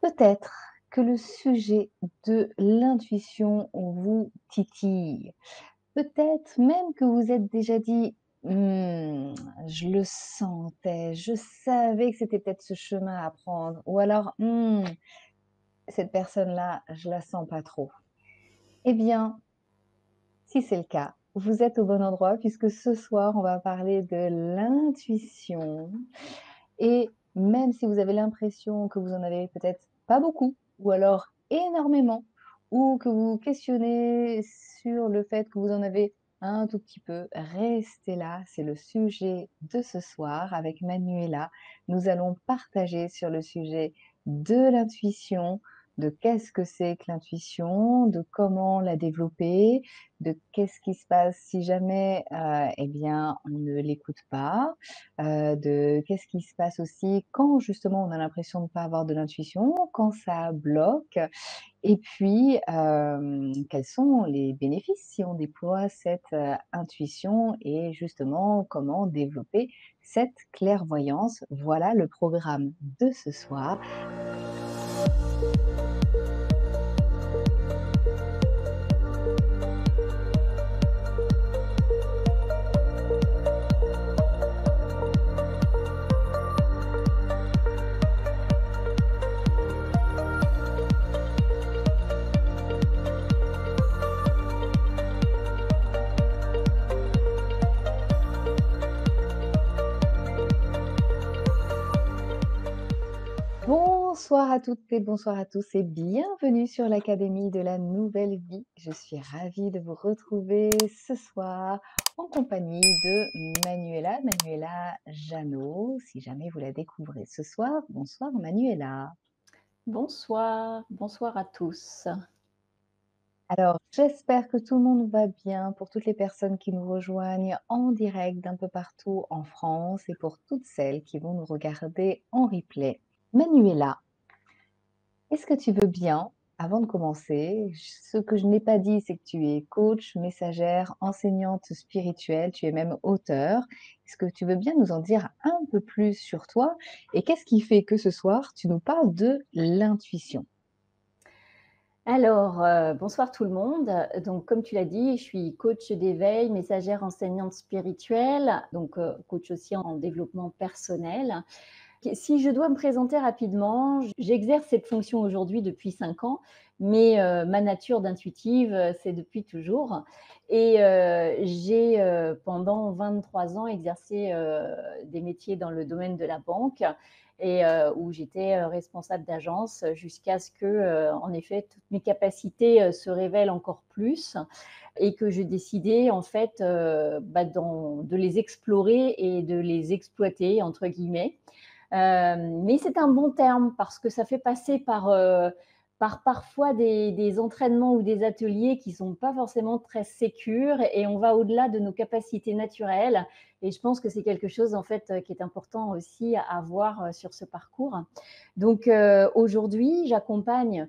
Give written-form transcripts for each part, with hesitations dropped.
Peut-être que le sujet de l'intuition vous titille. Peut-être même que vous êtes déjà dit: «Mmh, je le sentais, je savais que c'était peut-être ce chemin à prendre» ou alors: «Mmh, cette personne-là, je la sens pas trop». Eh bien, si c'est le cas, vous êtes au bon endroit puisque ce soir, on va parler de l'intuition. Et même si vous avez l'impression que vous en avez peut-être pas beaucoup ou alors énormément ou que vous vous questionnez sur le fait que vous en avez un tout petit peu, restez là, c'est le sujet de ce soir avec Manuela. Nous allons partager sur le sujet de l'intuition, de qu'est-ce que c'est que l'intuition, de comment la développer, de qu'est-ce qui se passe si jamais, eh bien, on ne l'écoute pas, de qu'est-ce qui se passe aussi quand justement on a l'impression de ne pas avoir de l'intuition, quand ça bloque et puis, quels sont les bénéfices si on déploie cette, intuition et justement comment développer cette clairvoyance. Voilà le programme de ce soir. Bonsoir à toutes et bonsoir à tous et bienvenue sur l'Académie de la Nouvelle Vie. Je suis ravie de vous retrouver ce soir en compagnie de Manuela Janot. Si jamais vous la découvrez ce soir, bonsoir Manuela. Bonsoir, bonsoir à tous. Alors, j'espère que tout le monde va bien pour toutes les personnes qui nous rejoignent en direct d'un peu partout en France et pour toutes celles qui vont nous regarder en replay. Manuela, est-ce que tu veux bien, avant de commencer, ce que je n'ai pas dit, c'est que tu es coach, messagère, enseignante spirituelle, tu es même auteure. Est-ce que tu veux bien nous en dire un peu plus sur toi et qu'est-ce qui fait que ce soir, tu nous parles de l'intuition? Alors, bonsoir tout le monde. Donc comme tu l'as dit, je suis coach d'éveil, messagère enseignante spirituelle, donc coach aussi en développement personnel. Si je dois me présenter rapidement, j'exerce cette fonction aujourd'hui depuis 5 ans, mais ma nature d'intuitive, c'est depuis toujours et j'ai, pendant 23 ans exercé, des métiers dans le domaine de la banque et où j'étais, responsable d'agence jusqu'à ce que, en effet, toutes mes capacités, se révèlent encore plus et que j'ai décidé en fait, de les explorer et de les «exploiter» entre guillemets. Mais c'est un bon terme parce que ça fait passer par parfois des entraînements ou des ateliers qui sont pas forcément très sécures et on va au-delà de nos capacités naturelles et je pense que c'est quelque chose en fait, qui est important aussi à avoir, sur ce parcours. Donc aujourd'hui, j'accompagne,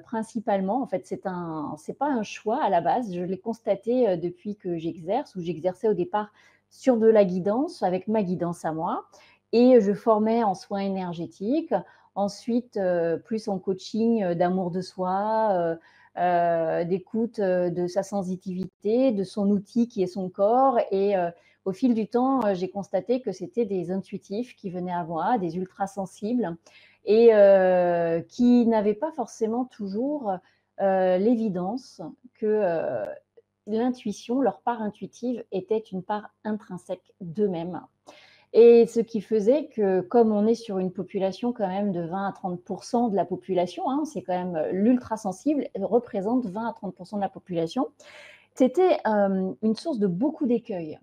principalement en fait, c'est pas un choix à la base, je l'ai constaté, depuis que j'exerce, où j'exerçais au départ sur de la guidance, avec ma guidance à moi et je formais en soins énergétiques. Ensuite, plus en coaching, d'amour de soi, d'écoute, de sa sensitivité, de son outil qui est son corps et au fil du temps, j'ai constaté que c'était des intuitifs qui venaient à moi, des ultrasensibles et qui n'avaient pas forcément toujours, l'évidence que, l'intuition, leur part intuitive était une part intrinsèque d'eux-mêmes. Et ce qui faisait que, comme on est sur une population quand même de 20 à 30 de la population, hein, c'est quand même l'ultra sensible, représente 20 à 30 de la population, c'était une source de beaucoup d'écueils.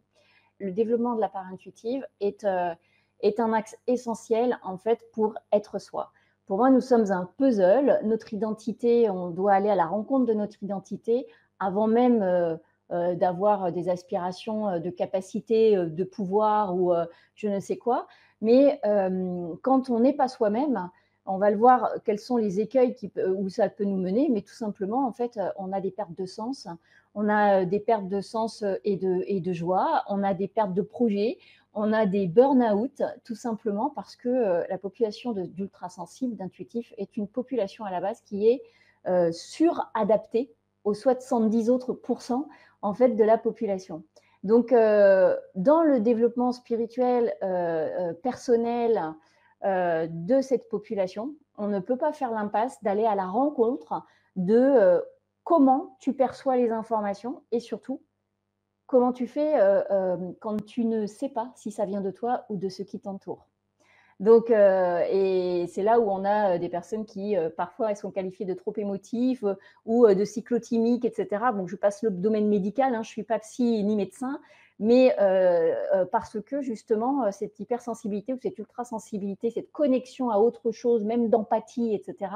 Le développement de la part intuitive est un axe essentiel en fait pour être soi. Pour moi, nous sommes un puzzle. Notre identité, on doit aller à la rencontre de notre identité avant même d'avoir des aspirations de capacité, de pouvoir ou je ne sais quoi. Mais quand on n'est pas soi-même, On va le voir, quels sont les écueils où ça peut nous mener, mais tout simplement, en fait, on a des pertes de sens, on a des pertes de sens et de joie, on a des pertes de projets, on a des burn-out, tout simplement parce que la population d'ultrasensibles, d'intuitifs, est une population à la base qui est suradaptée aux 70 autres pourcents en fait, de la population. Donc, dans le développement spirituel personnel de cette population, on ne peut pas faire l'impasse d'aller à la rencontre de comment tu perçois les informations et surtout comment tu fais quand tu ne sais pas si ça vient de toi ou de ceux qui t'entourent. Donc, et c'est là où on a des personnes qui, parfois, elles sont qualifiées de trop émotives ou de cyclotimiques, etc. Donc, je passe le domaine médical, hein, je ne suis pas psy ni médecin, mais parce que justement, cette hypersensibilité ou cette ultrasensibilité, cette connexion à autre chose, même d'empathie, etc.,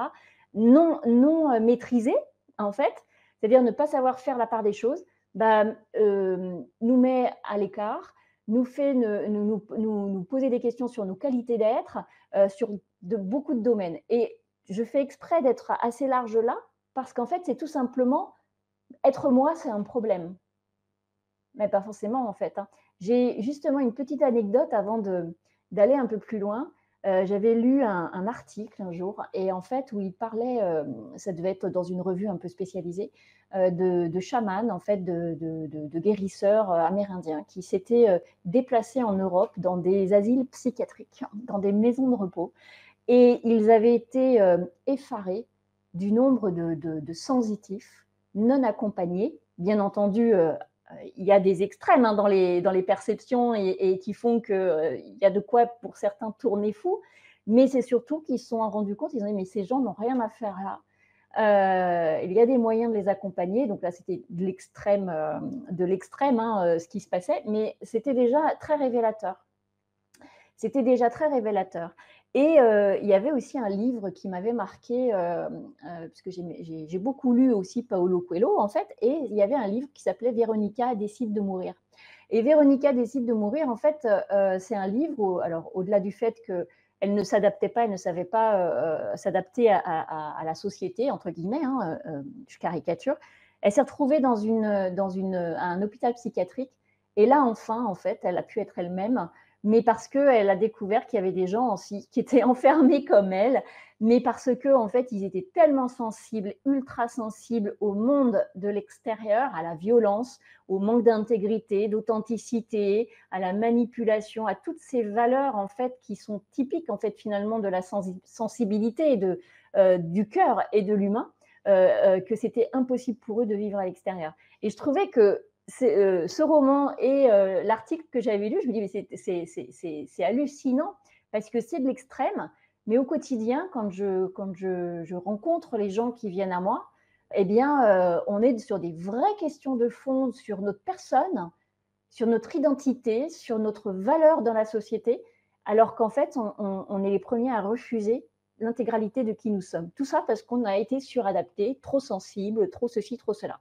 non maîtrisée, en fait, c'est-à-dire ne pas savoir faire la part des choses, bah, nous met à l'écart, nous fait nous poser des questions sur nos qualités d'être, sur beaucoup de domaines. Et je fais exprès d'être assez large là, parce qu'en fait, c'est tout simplement être moi, c'est un problème. Mais pas forcément, en fait, hein. J'ai justement une petite anecdote avant d'aller un peu plus loin. J'avais lu un article un jour et en fait où il parlait, ça devait être dans une revue un peu spécialisée, de chamans, en fait, de guérisseurs amérindiens qui s'étaient déplacés en Europe dans des asiles psychiatriques, dans des maisons de repos. Et ils avaient été effarés du nombre de sensitifs non accompagnés. Bien entendu, il y a des extrêmes hein, dans les perceptions et qui font qu'il y a de quoi pour certains tourner fou, mais c'est surtout qu'ils se sont rendus compte, ils ont dit mais ces gens n'ont rien à faire là. Il y a des moyens de les accompagner, donc là c'était de l'extrême hein, ce qui se passait, mais c'était déjà très révélateur. C'était déjà très révélateur. Et il y avait aussi un livre qui m'avait marqué, parce que j'ai beaucoup lu aussi Paulo Coelho, en fait, et il y avait un livre qui s'appelait Véronica décide de mourir. Et Véronica décide de mourir, en fait, c'est un livre où, alors au-delà du fait qu'elle ne s'adaptait pas, elle ne savait pas s'adapter à la société, entre guillemets, hein, je caricature, elle s'est retrouvée dans un hôpital psychiatrique. Et là, enfin, en fait, elle a pu être elle-même, mais parce qu'elle a découvert qu'il y avait des gens aussi qui étaient enfermés comme elle, mais parce qu'en en fait, ils étaient tellement sensibles, ultra sensibles au monde de l'extérieur, à la violence, au manque d'intégrité, d'authenticité, à la manipulation, à toutes ces valeurs en fait qui sont typiques en fait finalement de la sensibilité et du cœur et de l'humain, que c'était impossible pour eux de vivre à l'extérieur. Et je trouvais que ce roman et l'article que j'avais lu, je me dis, mais c'est hallucinant parce que c'est de l'extrême, mais au quotidien, quand je rencontre les gens qui viennent à moi, eh bien, on est sur des vraies questions de fond sur notre personne, sur notre identité, sur notre valeur dans la société, alors qu'en fait, on est les premiers à refuser l'intégralité de qui nous sommes. Tout ça parce qu'on a été suradapté, trop sensible, trop ceci, trop cela.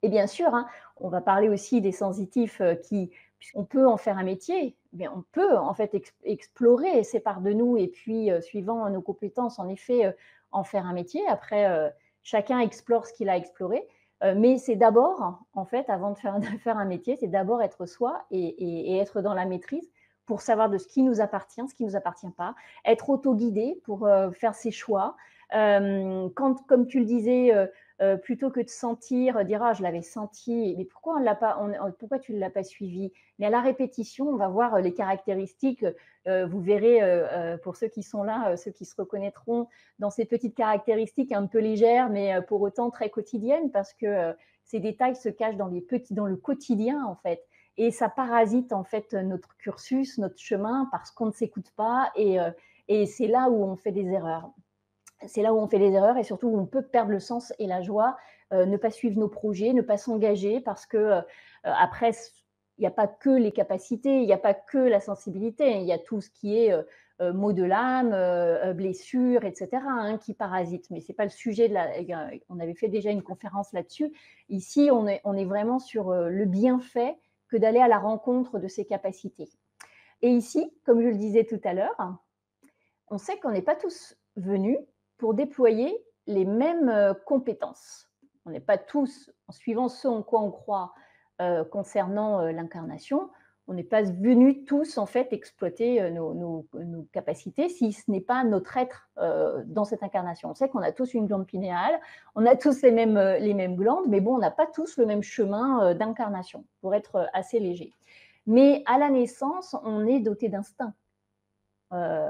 Et bien sûr, hein, on va parler aussi des sensitifs qui, puisqu'on peut en faire un métier, mais on peut en fait explorer ces parts de nous et puis, suivant nos compétences, en effet, en faire un métier. Après, chacun explore ce qu'il a exploré. Mais c'est d'abord, en fait, avant de faire un métier, c'est d'abord être soi et être dans la maîtrise pour savoir de ce qui nous appartient, ce qui ne nous appartient pas, être autoguidé pour faire ses choix. Comme tu le disais, plutôt que de sentir, dire ah je l'avais senti, mais pourquoi pourquoi tu ne l'as pas suivi? Mais à la répétition, on va voir les caractéristiques. Vous verrez pour ceux qui sont là, ceux qui se reconnaîtront dans ces petites caractéristiques un peu légères, mais pour autant très quotidiennes, parce que ces détails se cachent dans le quotidien en fait. Et ça parasite en fait notre cursus, notre chemin, parce qu'on ne s'écoute pas, et c'est là où on fait des erreurs. C'est là où on fait les erreurs et surtout où on peut perdre le sens et la joie, ne pas suivre nos projets, ne pas s'engager parce que après, il n'y a pas que les capacités, il n'y a pas que la sensibilité, il y a tout ce qui est maux de l'âme, blessures, etc., hein, qui parasitent. Mais ce n'est pas le sujet on avait fait déjà une conférence là-dessus. Ici, on est vraiment sur le bienfait que d'aller à la rencontre de ces capacités. Et ici, comme je le disais tout à l'heure, on sait qu'on n'est pas tous venus pour déployer les mêmes, compétences. On n'est pas tous, en suivant ce en quoi on croit, concernant, l'incarnation, on n'est pas venus tous, en fait, exploiter, nos capacités si ce n'est pas notre être, dans cette incarnation. On sait qu'on a tous une glande pinéale, on a tous les mêmes glandes, mais bon, on n'a pas tous le même chemin, d'incarnation, pour être, assez léger. Mais à la naissance, on est doté d'instincts. Euh,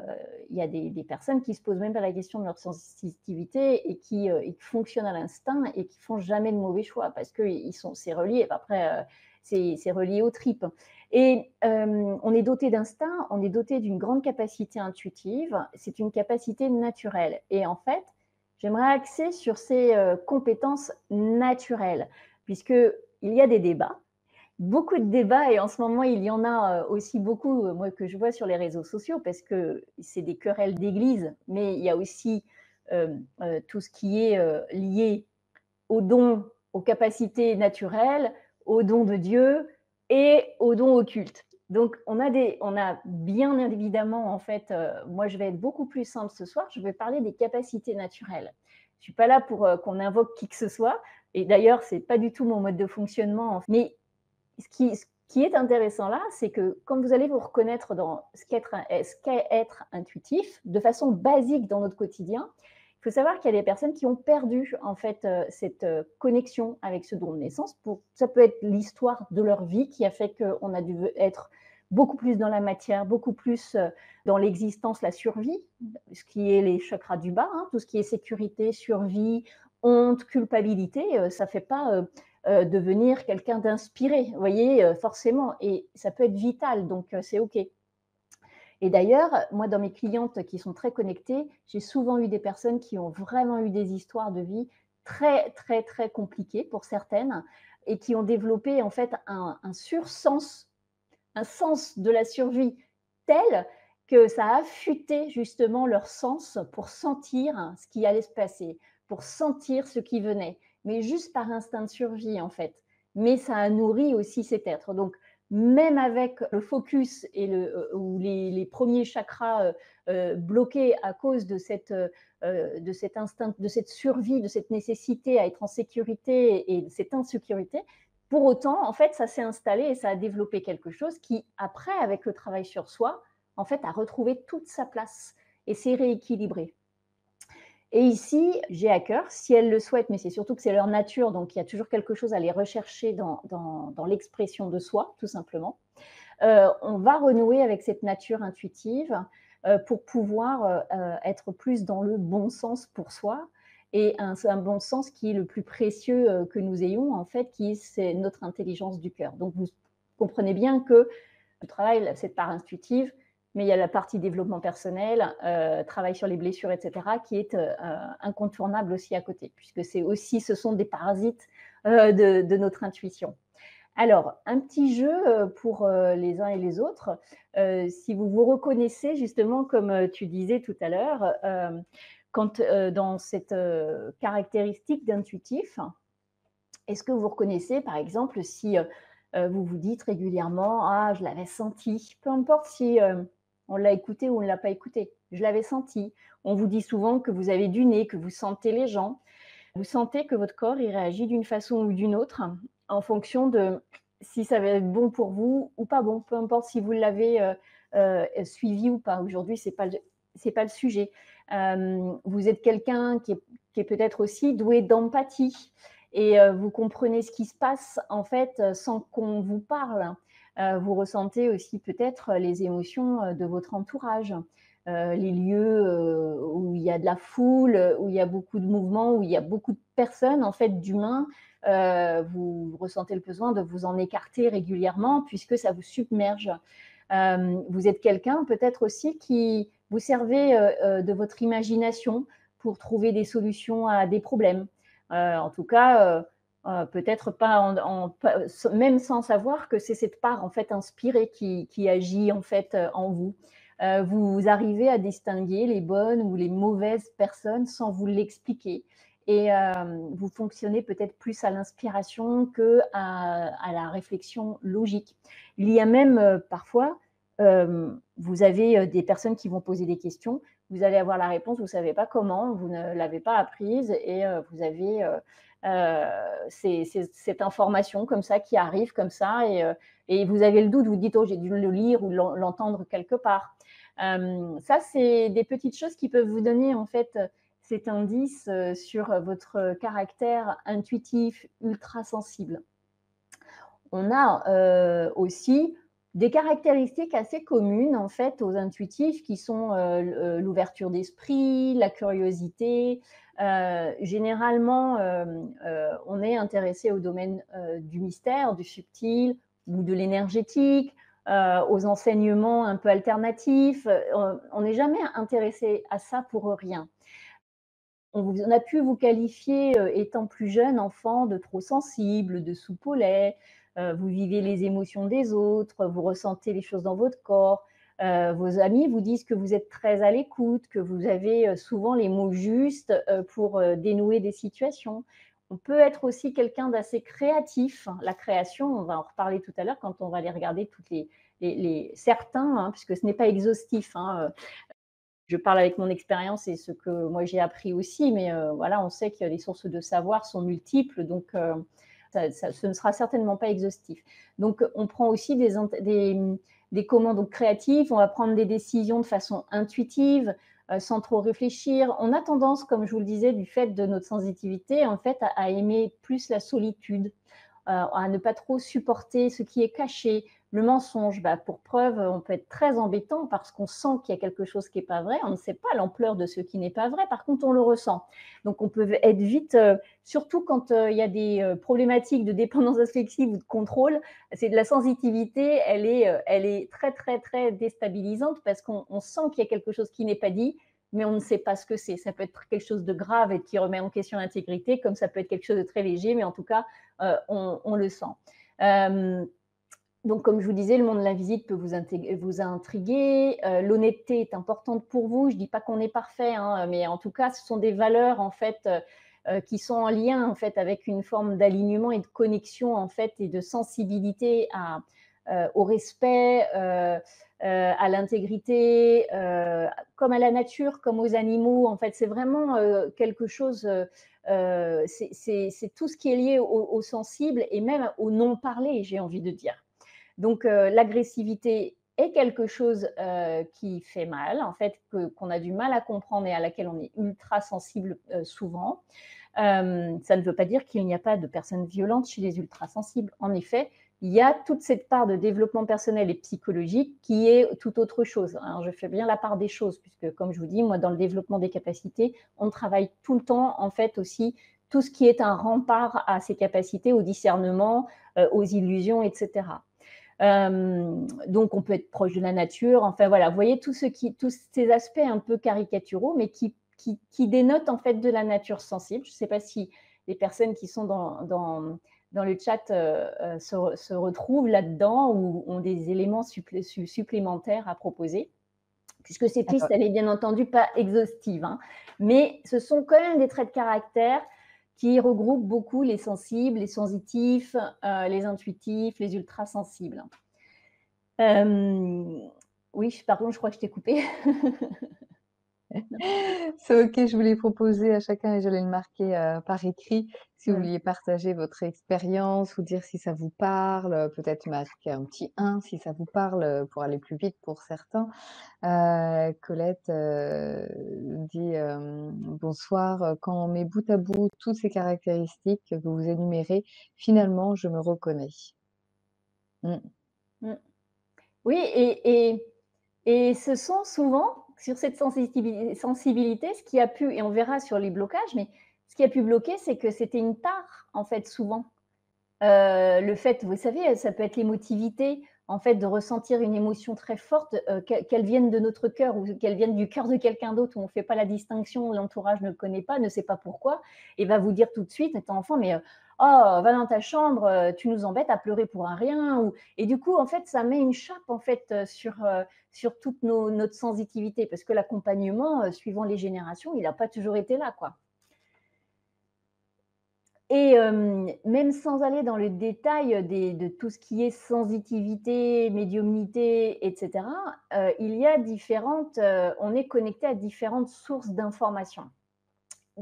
il y a des personnes qui se posent même pas la question de leur sensitivité et qui fonctionnent à l'instinct et qui font jamais de mauvais choix parce que c'est relié. Après, c'est relié aux tripes. Et on est doté d'instinct, on est doté d'une grande capacité intuitive. C'est une capacité naturelle. Et en fait, j'aimerais axer sur ces compétences naturelles, puisque il y a des débats, beaucoup de débats, et en ce moment, il y en a aussi beaucoup, moi, que je vois sur les réseaux sociaux, parce que c'est des querelles d'église, mais il y a aussi tout ce qui est lié aux dons, aux capacités naturelles, aux dons de Dieu et aux dons occultes. Donc, on a bien évidemment, en fait, moi, je vais être beaucoup plus simple ce soir, je vais parler des capacités naturelles. Je ne suis pas là pour qu'on invoque qui que ce soit, et d'ailleurs, ce n'est pas du tout mon mode de fonctionnement, mais ce qui est intéressant là, c'est que quand vous allez vous reconnaître dans ce qu'est être intuitif, de façon basique dans notre quotidien, il faut savoir qu'il y a des personnes qui ont perdu en fait cette connexion avec ce don de naissance. Ça peut être l'histoire de leur vie qui a fait qu'on a dû être beaucoup plus dans la matière, beaucoup plus dans l'existence, la survie, ce qui est les chakras du bas, hein, tout ce qui est sécurité, survie, honte, culpabilité, ça ne fait pas devenir quelqu'un d'inspiré, vous voyez, forcément, et ça peut être vital, donc c'est OK. Et d'ailleurs, moi, dans mes clientes qui sont très connectées, j'ai souvent eu des personnes qui ont vraiment eu des histoires de vie très, très, très compliquées pour certaines, et qui ont développé en fait un sursens, un sens de la survie tel que ça a affûté justement leur sens pour sentir ce qui allait se passer, pour sentir ce qui venait, mais juste par instinct de survie en fait. Mais ça a nourri aussi cet être. Donc, même avec le focus et ou les premiers chakras bloqués à cause de cet instinct, de cette survie, de cette nécessité à être en sécurité et de cette insécurité, pour autant, en fait, ça s'est installé et ça a développé quelque chose qui, après, avec le travail sur soi, en fait, a retrouvé toute sa place et s'est rééquilibré. Et ici, j'ai à cœur, si elles le souhaitent, mais c'est surtout que c'est leur nature, donc il y a toujours quelque chose à aller rechercher dans l'expression de soi, tout simplement. On va renouer avec cette nature intuitive pour pouvoir être plus dans le bon sens pour soi, et un bon sens qui est le plus précieux que nous ayons, en fait, c'est notre intelligence du cœur. Donc, vous comprenez bien que je travaille cette part intuitive, mais il y a la partie développement personnel, travail sur les blessures, etc., qui est incontournable aussi à côté, puisque ce sont des parasites de notre intuition. Alors, un petit jeu pour les uns et les autres. Si vous vous reconnaissez justement, comme tu disais tout à l'heure, quand dans cette caractéristique d'intuitif, est-ce que vous reconnaissez, par exemple, si vous vous dites régulièrement: «Ah, je l'avais senti», peu importe si on l'a écouté ou on ne l'a pas écouté, je l'avais senti. On vous dit souvent que vous avez du nez, que vous sentez les gens. Vous sentez que votre corps il réagit d'une façon ou d'une autre en fonction de si ça va être bon pour vous ou pas bon, peu importe si vous l'avez suivi ou pas. Aujourd'hui, c'est pas le sujet. Vous êtes quelqu'un qui est peut-être aussi doué d'empathie, et vous comprenez ce qui se passe en fait sans qu'on vous parle. Vous ressentez aussi peut-être les émotions de votre entourage. Les lieux où il y a de la foule, où il y a beaucoup de mouvements, où il y a beaucoup de personnes, en fait, d'humains, vous ressentez le besoin de vous en écarter régulièrement puisque ça vous submerge. Vous êtes quelqu'un peut-être aussi qui vous servez de votre imagination pour trouver des solutions à des problèmes. En tout cas, peut-être pas même sans savoir que c'est cette part en fait inspirée qui agit en fait en vous. Vous arrivez à distinguer les bonnes ou les mauvaises personnes sans vous l'expliquer. Et vous fonctionnez peut-être plus à l'inspiration à la réflexion logique. Il y a même parfois, vous avez des personnes qui vont poser des questions, vous allez avoir la réponse, vous ne savez pas comment, vous ne l'avez pas apprise et vous avez cette information comme ça qui arrive comme ça et vous avez le doute, vous dites: «Oh, j'ai dû le lire ou l'entendre quelque part». Ça, c'est des petites choses qui peuvent vous donner en fait cet indice sur votre caractère intuitif, ultra sensible. On a aussi des caractéristiques assez communes en fait aux intuitifs qui sont l'ouverture d'esprit, la curiosité. Généralement, on est intéressé au domaine du mystère, du subtil ou de l'énergétique, aux enseignements un peu alternatifs. On n'est jamais intéressé à ça pour rien. On a pu vous qualifier, étant plus jeune, enfant, de trop sensible, de soupe au lait, vous vivez les émotions des autres, vous ressentez les choses dans votre corps. Vos amis vous disent que vous êtes très à l'écoute, que vous avez, souvent les mots justes, pour, dénouer des situations. On peut être aussi quelqu'un d'assez créatif. La création, on va en reparler tout à l'heure quand on va aller regarder toutes les certains, hein, puisque ce n'est pas exhaustif, hein, je parle avec mon expérience et ce que moi j'ai appris aussi, mais voilà, on sait que les sources de savoir sont multiples, donc ce ne sera certainement pas exhaustif. Donc on prend aussi des commandes créatives, on va prendre des décisions de façon intuitive, sans trop réfléchir. On a tendance, comme je vous le disais, du fait de notre sensitivité, en fait, à aimer plus la solitude, à ne pas trop supporter ce qui est caché. Le mensonge, bah, pour preuve, on peut être très embêtant parce qu'on sent qu'il y a quelque chose qui n'est pas vrai. On ne sait pas l'ampleur de ce qui n'est pas vrai. Par contre, on le ressent. Donc, on peut être vite, surtout quand il y a des problématiques de dépendance affective ou de contrôle, c'est de la sensitivité. Elle est très, très, très déstabilisante parce qu'on sent qu'il y a quelque chose qui n'est pas dit, mais on ne sait pas ce que c'est. Ça peut être quelque chose de grave et qui remet en question l'intégrité, comme ça peut être quelque chose de très léger, mais en tout cas, on le sent. Donc, comme je vous disais, le monde de l'invisible peut vous intriguer. L'honnêteté est importante pour vous. Je ne dis pas qu'on est parfait, hein, mais en tout cas, ce sont des valeurs en fait qui sont en lien en fait avec une forme d'alignement et de connexion en fait et de sensibilité au respect, à l'intégrité, comme à la nature, comme aux animaux. En fait, c'est vraiment quelque chose. C'est tout ce qui est lié au sensible et même au non parlé, j'ai envie de dire. Donc, l'agressivité est quelque chose qui fait mal, en fait, qu'on a du mal à comprendre et à laquelle on est ultra sensible souvent. Ça ne veut pas dire qu'il n'y a pas de personnes violentes chez les ultra sensibles. En effet, il y a toute cette part de développement personnel et psychologique qui est tout autre chose. Alors, je fais bien la part des choses, puisque, comme je vous dis, moi, dans le développement des capacités, on travaille tout le temps, en fait, aussi tout ce qui est un rempart à ces capacités, au discernement, aux illusions, etc. Donc, on peut être proche de la nature. Enfin, voilà, vous voyez tous ces aspects un peu caricaturaux, mais qui dénotent en fait de la nature sensible. Je ne sais pas si les personnes qui sont dans le chat se retrouvent là-dedans ou ont des éléments supplémentaires à proposer. Puisque cette liste, Alors, elle est bien entendu pas exhaustive, hein, mais ce sont quand même des traits de caractère qui regroupent beaucoup les sensibles, les sensitifs, les intuitifs, les ultrasensibles. Oui, par contre, je crois que je t'ai coupé. c'est OK, je voulais proposer à chacun et j'allais le marquer, par écrit, si vous Mmh. vouliez partager votre expérience ou dire si ça vous parle, peut-être marquer un petit 1 si ça vous parle, pour aller plus vite pour certains. Colette, dit, «Bonsoir, quand on met bout à bout toutes ces caractéristiques que vous énumérez, finalement je me reconnais». Mmh. Mmh. Oui, et ce sont souvent, sur cette sensibilité, ce qui a pu, et on verra sur les blocages, mais ce qui a pu bloquer, c'est que c'était une part, en fait, souvent. Le fait, vous savez, ça peut être l'émotivité, en fait, de ressentir une émotion très forte, qu'elle vienne de notre cœur ou qu'elle vienne du cœur de quelqu'un d'autre où on ne fait pas la distinction, l'entourage ne le connaît pas, ne sait pas pourquoi, et va vous dire tout de suite, étant enfant, mais oh, va dans ta chambre, tu nous embêtes à pleurer pour un rien. Et du coup, en fait, ça met une chape en fait sur toute notre sensitivité, parce que l'accompagnement, suivant les générations, il n'a pas toujours été là, quoi. Et même sans aller dans le détail de tout ce qui est sensitivité, médiumnité et cetera, il y a différentes, on est connecté à différentes sources d'informations.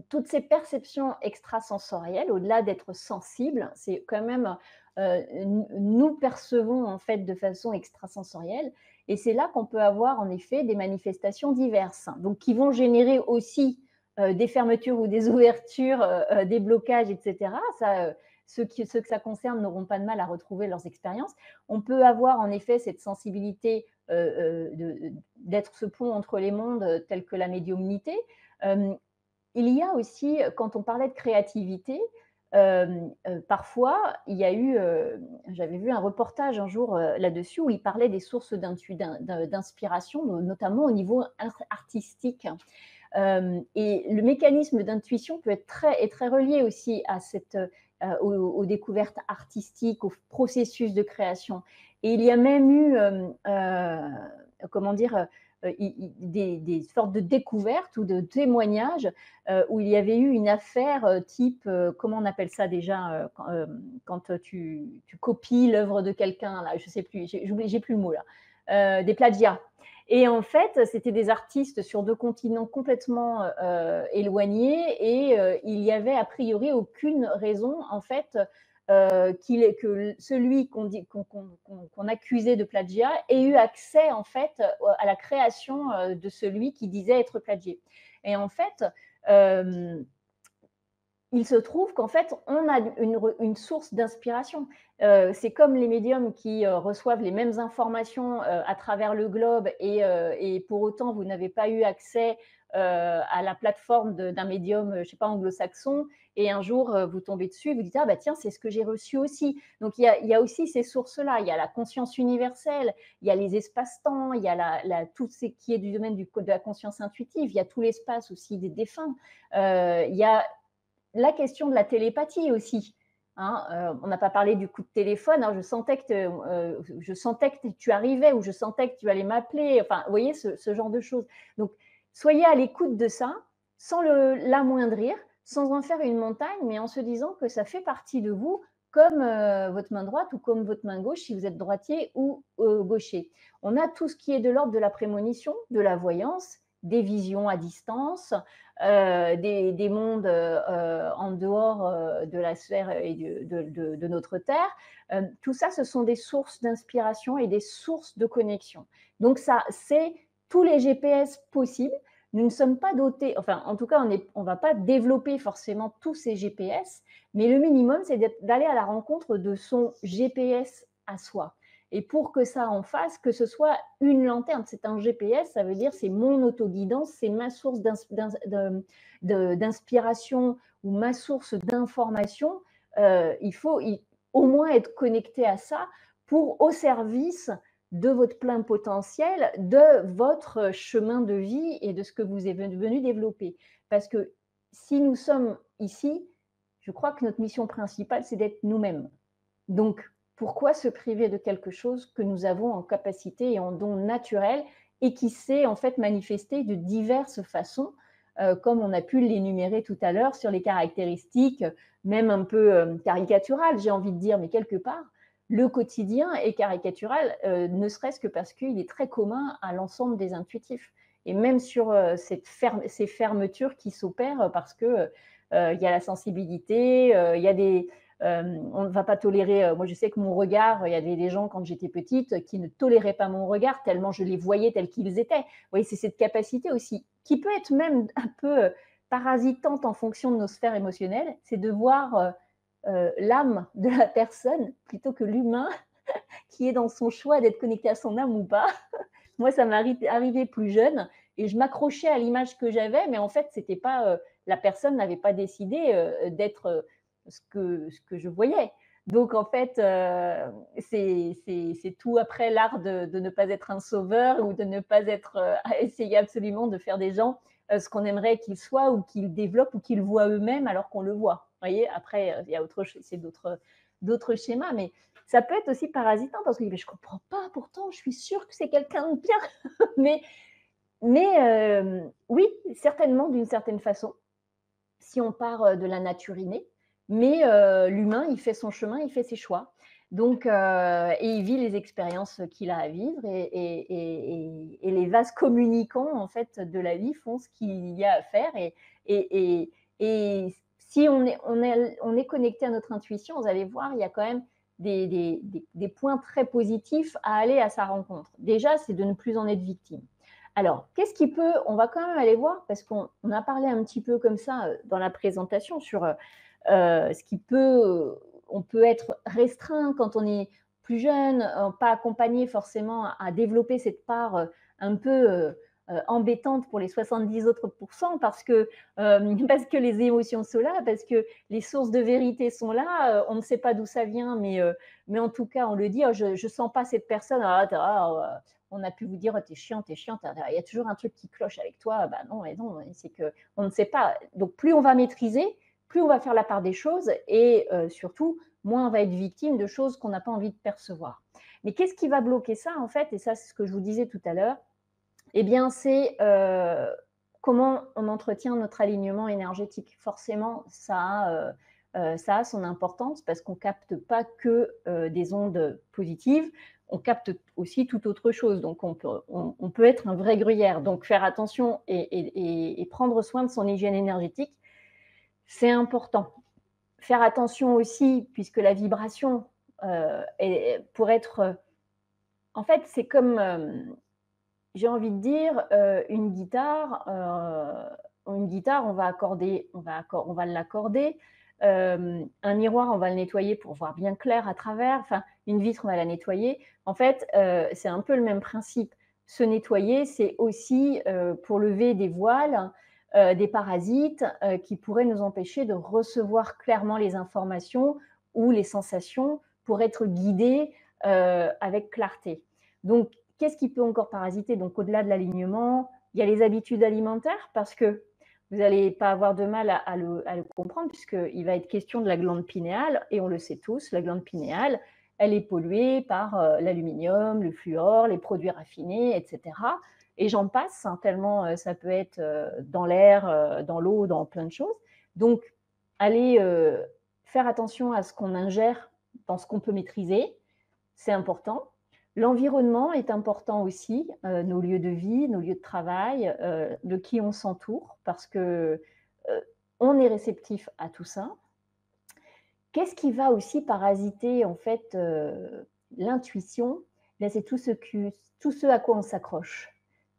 Toutes ces perceptions extrasensorielles, au-delà d'être sensible, c'est quand même, nous percevons en fait de façon extrasensorielle et c'est là qu'on peut avoir en effet des manifestations diverses, donc qui vont générer aussi, des fermetures ou des ouvertures, des blocages et cetera. Ça, ceux que ça concerne n'auront pas de mal à retrouver leurs expériences. On peut avoir en effet cette sensibilité, d'être ce pont entre les mondes, tel que la médiumnité. Hem, il y a aussi, quand on parlait de créativité, parfois il y a eu, j'avais vu un reportage un jour, là-dessus où il parlait des sources d'inspiration, notamment au niveau artistique. Et le mécanisme d'intuition peut être très relié aussi à aux découvertes artistiques, au processus de création. Et il y a même eu, comment dire, des sortes de découvertes ou de témoignages où il y avait eu une affaire type, comment on appelle ça déjà, quand tu copies l'œuvre de quelqu'un, là, je sais plus, j'ai plus le mot là, des plagiats. Et en fait, c'était des artistes sur 2 continents complètement, éloignés et il y avait a priori aucune raison en fait, que celui qu'on accusait de plagiat ait eu accès en fait, à la création, de celui qui disait être plagié. Et en fait, hem il se trouve qu'en fait, on a une source d'inspiration. C'est comme les médiums qui reçoivent les mêmes informations à travers le globe et pour autant, vous n'avez pas eu accès à la plateforme d'un médium, je ne sais pas, anglo-saxon, et un jour, vous tombez dessus et vous dites, ah bah tiens, c'est ce que j'ai reçu aussi. Donc il y a aussi ces sources-là. Il y a la conscience universelle, il y a les espaces-temps, il y a tout ce qui est du domaine de la conscience intuitive, il y a tout l'espace aussi des défunts. Il y a la question de la télépathie aussi. Hein, on n'a pas parlé du coup de téléphone. Hein, je sentais que tu arrivais ou je sentais que tu allais m'appeler. Enfin, vous voyez ce genre de choses. Donc, soyez à l'écoute de ça, sans l'amoindrir, sans en faire une montagne, mais en se disant que ça fait partie de vous, comme votre main droite ou comme votre main gauche, si vous êtes droitier ou gaucher. On a tout ce qui est de l'ordre de la prémonition, de la voyance, des visions à distance, des mondes en dehors de la sphère et de notre Terre. Tout ça, ce sont des sources d'inspiration et des sources de connexion. Donc ça, c'est tous les GPS possibles. Nous ne sommes pas dotés, enfin en tout cas, on ne va pas développer forcément tous ces GPS, mais le minimum, c'est d'aller à la rencontre de son GPS à soi. Et pour que ça en fasse, que ce soit une lanterne, c'est un GPS, ça veut dire c'est mon autoguidance, c'est ma source d'inspiration ou ma source d'information. Il faut au moins être connecté à ça pour au service de votre plein potentiel, de votre chemin de vie et de ce que vous êtes venu développer. Parce que si nous sommes ici, je crois que notre mission principale, c'est d'être nous-mêmes. Donc, pourquoi se priver de quelque chose que nous avons en capacité et en don naturel et qui s'est en fait manifesté de diverses façons, comme on a pu l'énumérer tout à l'heure sur les caractéristiques, même un peu caricaturales, j'ai envie de dire, mais quelque part, le quotidien est caricatural, ne serait-ce que parce qu'il est très commun à l'ensemble des intuitifs. Et même sur ces fermetures qui s'opèrent parce que il y a la sensibilité, il y a on ne va pas tolérer. Moi, je sais que mon regard, il y avait des gens quand j'étais petite qui ne toléraient pas mon regard tellement je les voyais tels qu'ils étaient. Vous voyez, c'est cette capacité aussi qui peut être même un peu parasitante en fonction de nos sphères émotionnelles, c'est de voir l'âme de la personne plutôt que l'humain qui est dans son choix d'être connecté à son âme ou pas. Moi, ça m'est arrivé plus jeune et je m'accrochais à l'image que j'avais, mais en fait, c'était pas la personne n'avait pas décidé d'être ce que je voyais. Donc, en fait, c'est tout après l'art de ne pas être un sauveur ou de ne pas être à essayer absolument de faire des gens ce qu'on aimerait qu'ils soient ou qu'ils développent ou qu'ils voient eux-mêmes alors qu'on le voit. Vous voyez, après, il y a autre chose, c'est d'autres schémas, mais ça peut être aussi parasitant parce que je comprends pas, pourtant, je suis sûre que c'est quelqu'un de bien. mais oui, certainement d'une certaine façon, si on part de la nature innée, mais l'humain, il fait son chemin, il fait ses choix. Donc, et il vit les expériences qu'il a à vivre et les vases communicants en fait de la vie font ce qu'il y a à faire et, et, et si on est connecté à notre intuition, vous allez voir, il y a quand même des points très positifs à aller à sa rencontre. Déjà, c'est de ne plus en être victime. Alors, qu'est-ce qui peut, on va quand même aller voir, parce qu'on a parlé un petit peu comme ça dans la présentation sur ce qui peut, on peut être restreint quand on est plus jeune, pas accompagné forcément à développer cette part un peu embêtante pour les 70 autres pourcents parce que les émotions sont là, parce que les sources de vérité sont là, on ne sait pas d'où ça vient, mais en tout cas on le dit, oh, je ne sens pas cette personne, on a pu vous dire, oh, t'es chiant, il y a toujours un truc qui cloche avec toi, bah non, et non, c'est que on ne sait pas. Donc plus on va maîtriser, plus on va faire la part des choses et surtout, moins on va être victime de choses qu'on n'a pas envie de percevoir. Mais qu'est-ce qui va bloquer ça, en fait? Et ça, c'est ce que je vous disais tout à l'heure. Eh bien, c'est comment on entretient notre alignement énergétique. Forcément, ça a son importance parce qu'on ne capte pas que des ondes positives, on capte aussi toute autre chose. Donc, on peut être un vrai gruyère. Donc, faire attention et prendre soin de son hygiène énergétique, c'est important. Faire attention aussi, puisque la vibration pour être. En fait, c'est comme, j'ai envie de dire, une guitare, on va l'accorder. Un miroir, on va le nettoyer pour voir bien clair à travers. Enfin, une vitre, on va la nettoyer. En fait, c'est un peu le même principe. Se nettoyer, c'est aussi pour lever des voiles, des parasites qui pourraient nous empêcher de recevoir clairement les informations ou les sensations pour être guidés avec clarté. Donc, qu'est-ce qui peut encore parasiter? Donc, au-delà de l'alignement, il y a les habitudes alimentaires parce que vous n'allez pas avoir de mal à le comprendre puisqu'il va être question de la glande pinéale et on le sait tous, la glande pinéale, elle est polluée par l'aluminium, le fluor, les produits raffinés, etc. Et j'en passe, hein, tellement ça peut être dans l'air, dans l'eau, dans plein de choses. Donc, allez faire attention à ce qu'on ingère dans ce qu'on peut maîtriser, c'est important. L'environnement est important aussi, nos lieux de vie, nos lieux de travail, de qui on s'entoure, parce que on est réceptif à tout ça. Qu'est-ce qui va aussi parasiter en fait l'intuition? Là, c'est tout ce à quoi on s'accroche,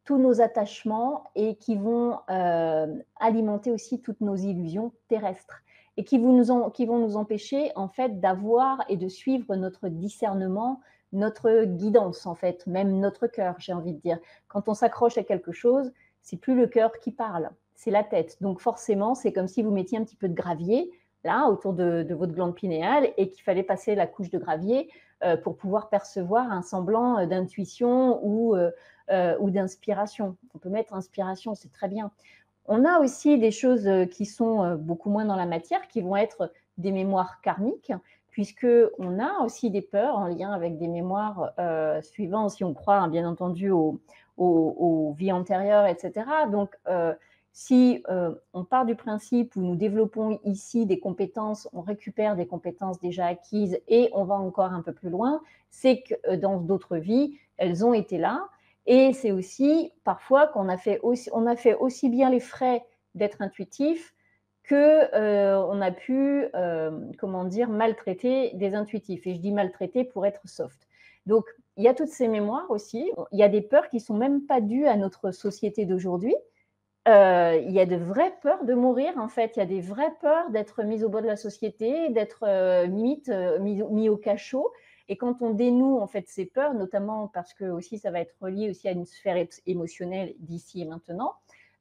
tous nos attachements et qui vont alimenter aussi toutes nos illusions terrestres et qui vont nous empêcher en fait d'avoir et de suivre notre discernement, notre guidance en fait, même notre cœur, j'ai envie de dire. Quand on s'accroche à quelque chose, c'est plus le cœur qui parle, c'est la tête. Donc forcément, c'est comme si vous mettiez un petit peu de gravier là, autour de votre glande pinéale, et qu'il fallait passer la couche de gravier pour pouvoir percevoir un semblant d'intuition ou d'inspiration. On peut mettre inspiration, c'est très bien. On a aussi des choses qui sont beaucoup moins dans la matière, qui vont être des mémoires karmiques, puisqu'on a aussi des peurs en lien avec des mémoires suivant, si on croit, hein, bien entendu, aux vies antérieures, etc. Donc, si on part du principe où nous développons ici des compétences, on récupère des compétences déjà acquises et on va encore un peu plus loin, c'est que dans d'autres vies, elles ont été là. Et c'est aussi parfois qu'on a fait aussi bien les frais d'être intuitif que on a pu, comment dire, maltraiter des intuitifs. Et je dis maltraiter pour être soft. Donc, il y a toutes ces mémoires aussi. Il y a des peurs qui sont même pas dues à notre société d'aujourd'hui. Il y a de vraies peurs de mourir, en fait. Il y a des vraies peurs d'être mis au bas de la société, d'être limite mis au cachot. Et quand on dénoue en fait ces peurs, notamment parce que aussi ça va être relié aussi à une sphère émotionnelle d'ici et maintenant,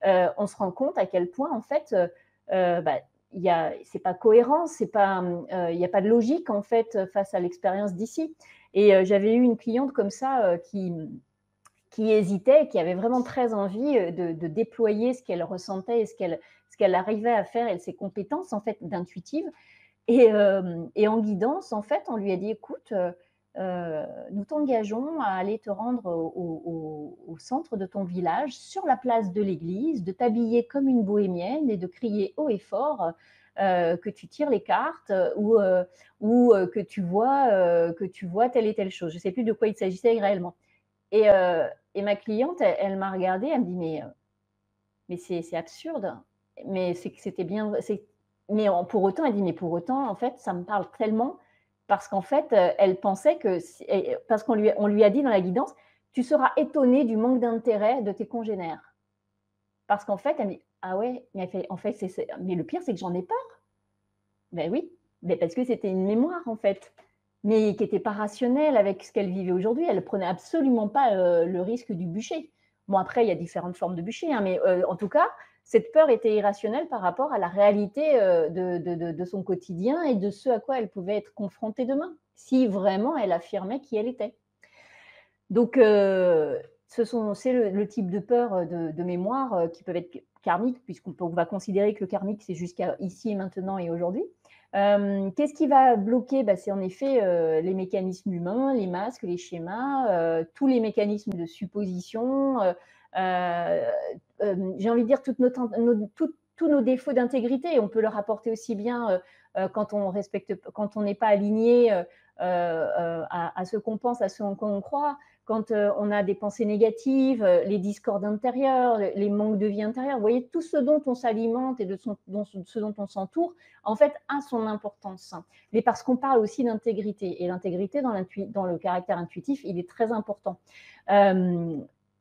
on se rend compte à quel point en fait, bah, c'est pas cohérent, il n'y a pas de logique en fait face à l'expérience d'ici. Et j'avais eu une cliente comme ça qui hésitait, qui avait vraiment très envie de déployer ce qu'elle ressentait et ce qu'elle arrivait à faire et ses compétences en fait d'intuitive. Et en guidance, en fait, on lui a dit, écoute, nous t'engageons à aller te rendre au centre de ton village, sur la place de l'église, de t'habiller comme une bohémienne et de crier haut et fort, que tu tires les cartes ou que tu vois telle et telle chose. Je ne sais plus de quoi il s'agissait réellement. Et ma cliente, elle m'a regardée, elle me dit: mais c'est absurde, mais c'est que c'était bien, mais pour autant, elle dit, mais pour autant, en fait, ça me parle tellement parce qu'en fait, elle pensait que, parce on lui a dit dans la guidance, tu seras étonné du manque d'intérêt de tes congénères. Parce qu'en fait, elle me dit, ah ouais, mais, elle fait, en fait, mais le pire, c'est que j'en ai peur. Ben oui, mais parce que c'était une mémoire, en fait, mais qui n'était pas rationnelle avec ce qu'elle vivait aujourd'hui. Elle ne prenait absolument pas le risque du bûcher. Bon, après, il y a différentes formes de bûcher, hein, mais en tout cas, cette peur était irrationnelle par rapport à la réalité de son quotidien et de ce à quoi elle pouvait être confrontée demain, si vraiment elle affirmait qui elle était. Donc, c'est le type de peur de mémoire qui peuvent être karmiques, puisqu'on va considérer que le karmique, c'est jusqu'à ici et maintenant et aujourd'hui. Qu'est-ce qui va bloquer? Bah, c'est en effet les mécanismes humains, les masques, les schémas, tous les mécanismes de supposition, j'ai envie de dire tous nos défauts d'intégrité. On peut le rapporter aussi bien quand on n'est pas aligné à ce qu'on pense, à ce en quoi on croit, quand on a des pensées négatives, les discordes intérieures, les manques de vie intérieure. Vous voyez, tout ce dont on s'alimente et ce dont on s'entoure, en fait, a son importance. Mais parce qu'on parle aussi d'intégrité. Et l'intégrité dans le caractère intuitif, il est très important.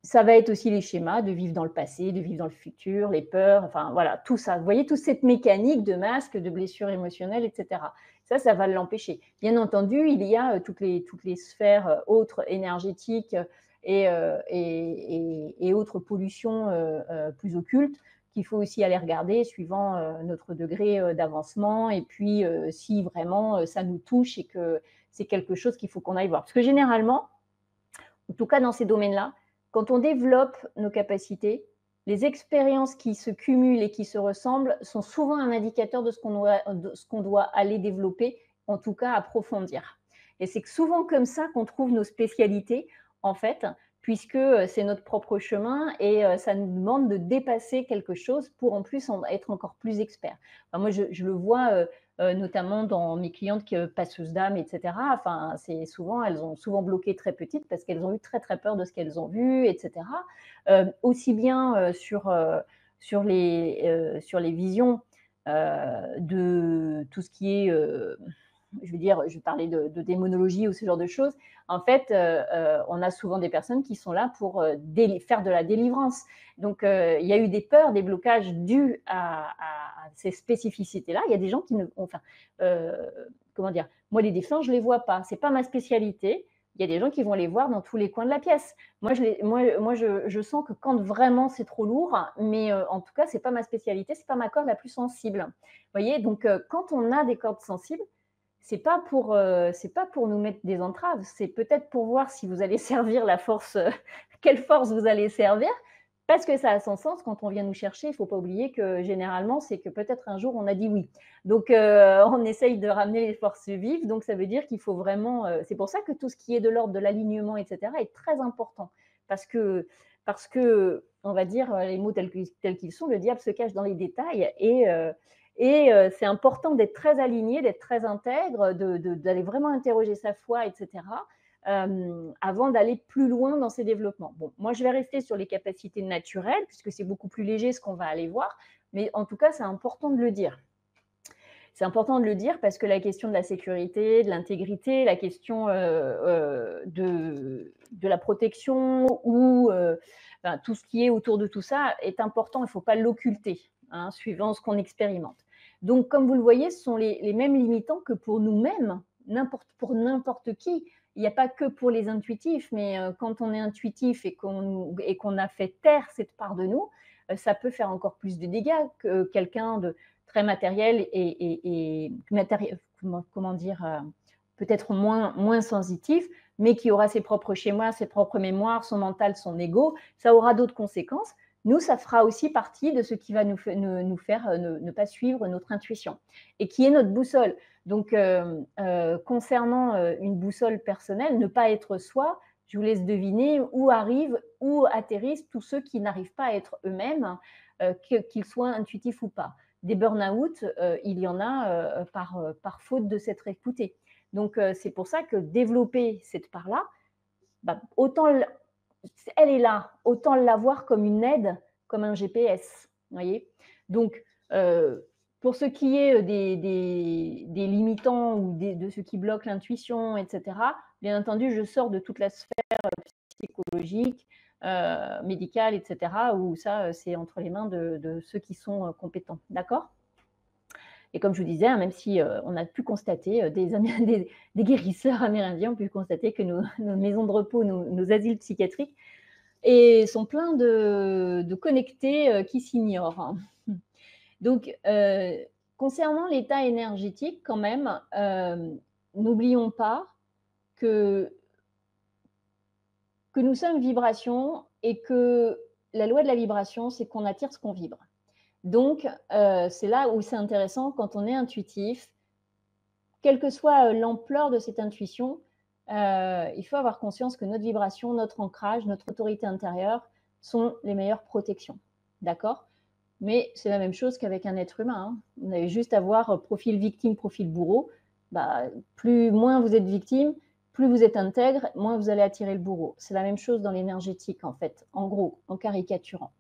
Ça va être aussi les schémas de vivre dans le passé, de vivre dans le futur, les peurs, enfin voilà, tout ça. Vous voyez, toute cette mécanique de masque, de blessures émotionnelles, etc. Ça va l'empêcher. Bien entendu, il y a toutes les sphères autres énergétiques et autres pollutions plus occultes qu'il faut aussi aller regarder suivant notre degré d'avancement et puis si vraiment ça nous touche et que c'est quelque chose qu'il faut qu'on aille voir. Parce que généralement, en tout cas dans ces domaines-là, quand on développe nos capacités, les expériences qui se cumulent et qui se ressemblent sont souvent un indicateur de ce qu'on doit aller développer, en tout cas approfondir. Et c'est souvent comme ça qu'on trouve nos spécialités, en fait, puisque c'est notre propre chemin et ça nous demande de dépasser quelque chose pour en plus être encore plus expert. Enfin, moi, je le vois notamment dans mes clientes qui passeuses d'âme, etc. Enfin, elles ont souvent bloqué très petites parce qu'elles ont eu très très peur de ce qu'elles ont vu, etc. Aussi bien sur les visions de tout ce qui est je veux dire, je vais parler de démonologie ou ce genre de choses. En fait, on a souvent des personnes qui sont là pour faire de la délivrance. Donc, il y a eu des peurs, des blocages dus à ces spécificités-là. Il y a des gens qui ne, enfin, comment dire, moi les défunts, je les vois pas. C'est pas ma spécialité. Il y a des gens qui vont les voir dans tous les coins de la pièce. Je sens que quand vraiment c'est trop lourd, mais en tout cas, c'est pas ma spécialité, c'est pas ma corde la plus sensible. Vous voyez, donc quand on a des cordes sensibles, c'est pas pour nous mettre des entraves, c'est peut-être pour voir si vous allez servir la force, quelle force vous allez servir, parce que ça a son sens quand on vient nous chercher. Il ne faut pas oublier que généralement, c'est que peut-être un jour on a dit oui. Donc on essaye de ramener les forces vives, donc ça veut dire qu'il faut vraiment. C'est pour ça que tout ce qui est de l'ordre de l'alignement, etc., est très important, parce que on va dire les mots tels qu'ils sont, le diable se cache dans les détails et c'est important d'être très aligné, d'être très intègre, d'aller vraiment interroger sa foi, etc., avant d'aller plus loin dans ces développements. Bon, moi, je vais rester sur les capacités naturelles, puisque c'est beaucoup plus léger ce qu'on va aller voir, mais en tout cas, c'est important de le dire. C'est important de le dire parce que la question de la sécurité, de l'intégrité, la question de la protection ou tout ce qui est autour de tout ça est important. Il ne faut pas l'occulter, hein, suivant ce qu'on expérimente. Donc, comme vous le voyez, ce sont les mêmes limitants que pour nous-mêmes, pour n'importe qui. Il n'y a pas que pour les intuitifs, mais quand on est intuitif et qu'on a fait taire cette part de nous, ça peut faire encore plus de dégâts que quelqu'un de très matériel et matériel, comment dire, peut-être moins sensitif, mais qui aura ses propres schémas, ses propres mémoires, son mental, son ego. Ça aura d'autres conséquences. Nous, ça fera aussi partie de ce qui va nous faire ne pas suivre notre intuition et qui est notre boussole. Donc, concernant une boussole personnelle, ne pas être soi, je vous laisse deviner où atterrissent tous ceux qui n'arrivent pas à être eux-mêmes, qu'ils soient intuitifs ou pas. des burn-out, il y en a par faute de s'être écouté. Donc, c'est pour ça que développer cette part-là, bah, elle est là, autant l'avoir comme une aide, comme un GPS, vous voyez. Donc, pour ce qui est des limitants ou de ce qui bloque l'intuition, etc., bien entendu, je sors de toute la sphère psychologique, médicale, etc., où ça, c'est entre les mains de ceux qui sont compétents. D'accord? Et comme je vous disais, hein, même si on a pu constater, des guérisseurs amérindiens ont pu constater que nos maisons de repos, nos asiles psychiatriques sont pleins de connectés qui s'ignorent, hein. Donc, concernant l'état énergétique, quand même, n'oublions pas que, que nous sommes vibration et que la loi de la vibration, c'est qu'on attire ce qu'on vibre. Donc, c'est là où c'est intéressant quand on est intuitif, quelle que soit l'ampleur de cette intuition, il faut avoir conscience que notre vibration, notre ancrage, notre autorité intérieure sont les meilleures protections. D'accord? Mais c'est la même chose qu'avec un être humain, hein. Vous avez juste à voir profil victime, profil bourreau. Bah, moins vous êtes victime, plus vous êtes intègre, moins vous allez attirer le bourreau. C'est la même chose dans l'énergétique, en fait, en gros, en caricaturant.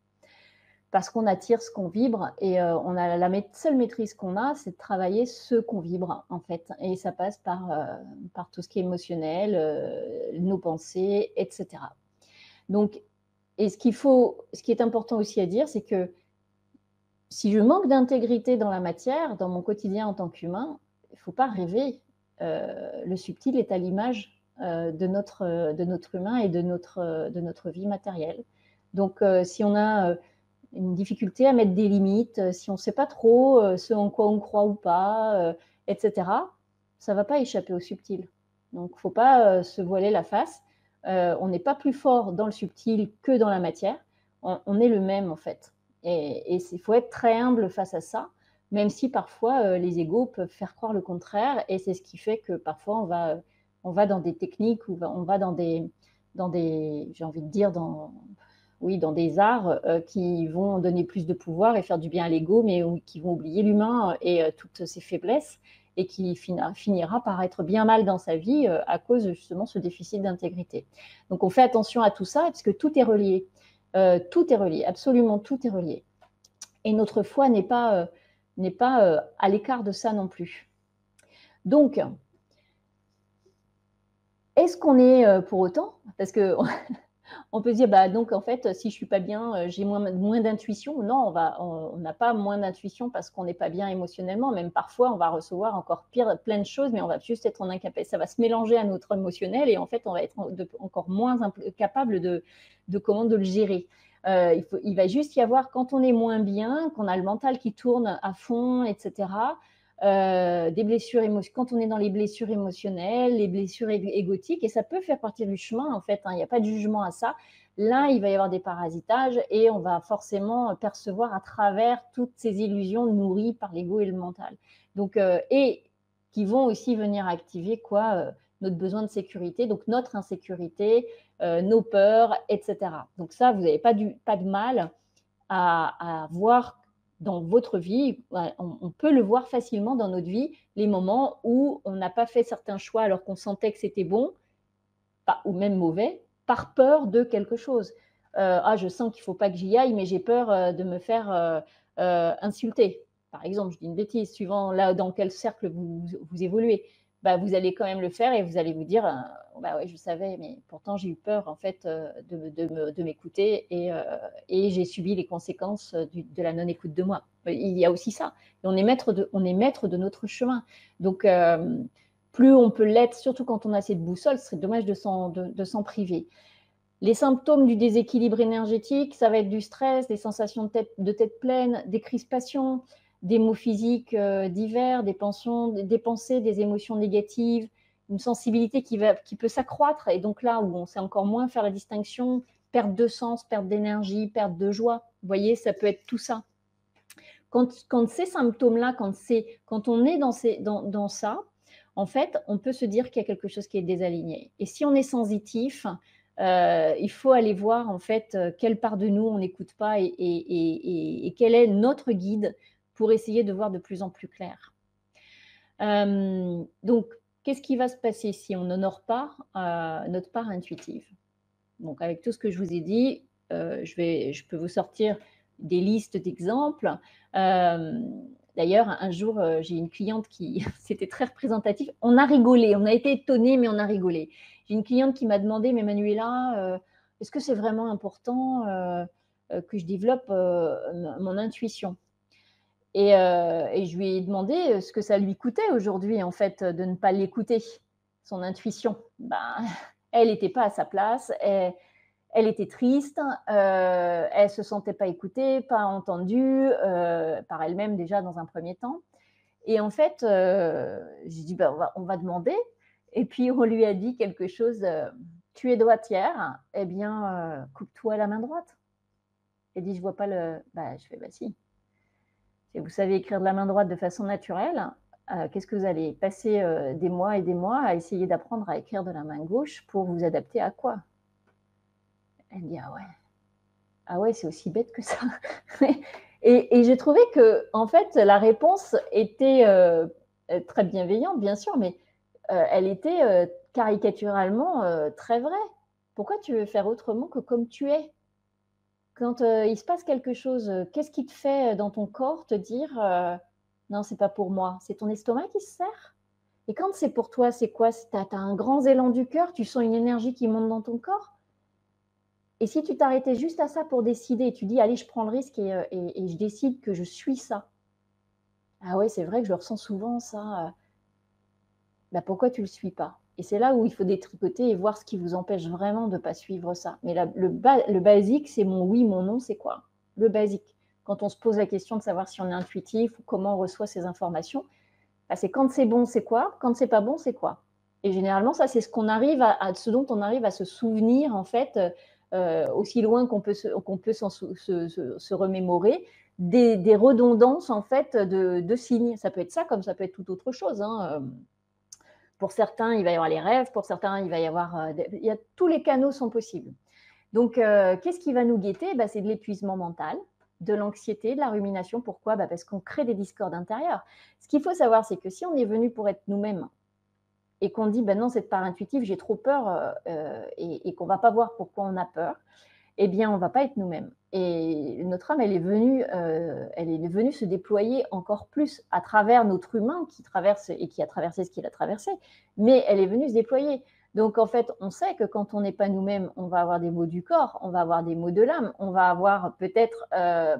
Parce qu'on attire ce qu'on vibre et on a la seule maîtrise qu'on a, c'est de travailler ce qu'on vibre, en fait. Et ça passe par tout ce qui est émotionnel, nos pensées, etc. Donc, et ce qui est important aussi à dire, c'est que si je manque d'intégrité dans la matière, dans mon quotidien en tant qu'humain, il ne faut pas rêver. Le subtil est à l'image de notre humain et de notre vie matérielle. Donc, si on a une difficulté à mettre des limites, si on ne sait pas trop ce en quoi on croit ou pas, etc., ça ne va pas échapper au subtil. Donc, il ne faut pas se voiler la face. On n'est pas plus fort dans le subtil que dans la matière. On est le même, en fait. Et il faut être très humble face à ça, même si parfois les égos peuvent faire croire le contraire. Et c'est ce qui fait que parfois on va dans des techniques, ou on va dans des j'ai envie de dire, dans des arts qui vont donner plus de pouvoir et faire du bien à l'ego, mais qui vont oublier l'humain et toutes ses faiblesses, et qui finira par être bien mal dans sa vie à cause de justement ce déficit d'intégrité. Donc on fait attention à tout ça, parce que tout est relié. Tout est relié, absolument tout est relié. Et notre foi n'est pas à l'écart de ça non plus. Donc, est-ce qu'on est pour autant, parce que on peut se dire, bah, donc en fait, si je suis pas bien, j'ai moins d'intuition. Non, on n'a pas moins d'intuition parce qu'on n'est pas bien émotionnellement. Même parfois, on va recevoir encore pire, plein de choses, mais on va juste être en incapacité. Ça va se mélanger à notre émotionnel et en fait, on va être encore moins capable de le gérer. Il va juste y avoir, quand on est moins bien, qu'on a le mental qui tourne à fond, etc., des blessures émotionnelles, quand on est dans les blessures émotionnelles, les blessures égotiques, et ça peut faire partie du chemin, en fait, hein, il n'y a pas de jugement à ça. Là, il va y avoir des parasitages et on va forcément percevoir à travers toutes ces illusions nourries par l'ego et le mental. Donc, et qui vont aussi venir activer notre besoin de sécurité, donc notre insécurité, nos peurs, etc. Donc ça, vous n'avez pas de mal à voir dans votre vie, on peut le voir facilement dans notre vie, les moments où on n'a pas fait certains choix alors qu'on sentait que c'était bon, ou même mauvais, par peur de quelque chose. Je sens qu'il ne faut pas que j'y aille, mais j'ai peur de me faire insulter. Par exemple, je dis une bêtise, suivant là dans quel cercle vous évoluez. Vous allez quand même le faire et vous allez vous dire, ouais, je savais, mais pourtant j'ai eu peur en fait de m'écouter et j'ai subi les conséquences de la non-écoute de moi. Il y a aussi ça. Et on est maître de notre chemin. Donc, plus on peut l'être, surtout quand on a cette boussole, ce serait dommage de s'en priver. Les symptômes du déséquilibre énergétique, ça va être du stress, des sensations de tête pleine, des crispations, des maux physiques divers, des pensées, des émotions négatives, une sensibilité qui peut s'accroître, et donc là où on sait encore moins faire la distinction, perte de sens, perte d'énergie, perte de joie. Vous voyez, ça peut être tout ça. Quand ces symptômes-là, quand on est dans ça, en fait, on peut se dire qu'il y a quelque chose qui est désaligné. Et si on est sensitif, il faut aller voir en fait quelle part de nous on n'écoute pas et quel est notre guide pour essayer de voir de plus en plus clair. Donc, qu'est-ce qui va se passer si on n'honore pas notre part intuitive? Donc, avec tout ce que je vous ai dit, je peux vous sortir des listes d'exemples. D'ailleurs, un jour, j'ai une cliente qui c'était très représentatif. On a rigolé, on a été étonnés, mais on a rigolé. J'ai une cliente qui m'a demandé: «Mais Manuela, est-ce que c'est vraiment important, que je développe, mon intuition?» Et je lui ai demandé, ce que ça lui coûtait aujourd'hui, en fait, de ne pas l'écouter, son intuition. Ben, elle n'était pas à sa place, elle était triste, elle se sentait pas écoutée, pas entendue, par elle-même déjà dans un premier temps. Et en fait, j'ai dit: «Bah, on va demander», et puis on lui a dit quelque chose, «Tu es droitière, eh bien, coupe-toi la main droite». Elle dit: «Je vois pas le». Bah, je fais: «Bah si, si vous savez écrire de la main droite de façon naturelle, qu'est-ce que vous allez passer, des mois et des mois à essayer d'apprendre à écrire de la main gauche pour vous adapter à quoi?» Elle dit: «Ah ouais». Ah ouais, c'est aussi bête que ça. Et j'ai trouvé que, en fait, la réponse était, très bienveillante, bien sûr, mais, elle était, caricaturalement, très vraie. Pourquoi tu veux faire autrement que comme tu es? Quand, il se passe quelque chose, qu'est-ce qui te fait, dans ton corps te dire, «Non, c'est pas pour moi»? C'est ton estomac qui se serre? Et quand c'est pour toi, c'est quoi? Tu as un grand élan du cœur, tu sens une énergie qui monte dans ton corps? Et si tu t'arrêtais juste à ça pour décider, et tu dis: «Allez, je prends le risque et je décide que je suis ça». Ah ouais, c'est vrai que je le ressens souvent ça, bah, pourquoi tu le suis pas? Et c'est là où il faut détricoter et voir ce qui vous empêche vraiment de pas suivre ça. Mais la le basique, c'est mon oui, mon non, c'est quoi? Le basique. Quand on se pose la question de savoir si on est intuitif ou comment on reçoit ces informations, bah, c'est quand c'est bon, c'est quoi? Quand c'est pas bon, c'est quoi? Et généralement, ça, c'est ce qu'on arrive à ce dont on arrive à se souvenir, en fait, aussi loin qu'on peut se remémorer, des redondances, en fait, de signes. Ça peut être ça, comme ça peut être toute autre chose, hein. Pour certains, il va y avoir les rêves, pour certains, il va y avoir, il y a tous les canaux sont possibles. Donc, qu'est-ce qui va nous guetter? Bah, c'est de l'épuisement mental, de l'anxiété, de la rumination. Pourquoi? Bah, parce qu'on crée des discordes intérieures. Ce qu'il faut savoir, c'est que si on est venu pour être nous-mêmes et qu'on dit: «Ben non, cette part intuitive, j'ai trop peur», et qu'on va pas voir pourquoi on a peur, eh bien, on va pas être nous-mêmes. Et notre âme, elle est venue se déployer encore plus à travers notre humain qui traverse et qui a traversé ce qu'il a traversé, mais elle est venue se déployer. Donc, en fait, on sait que quand on n'est pas nous-mêmes, on va avoir des maux du corps, on va avoir des maux de l'âme, on va avoir peut-être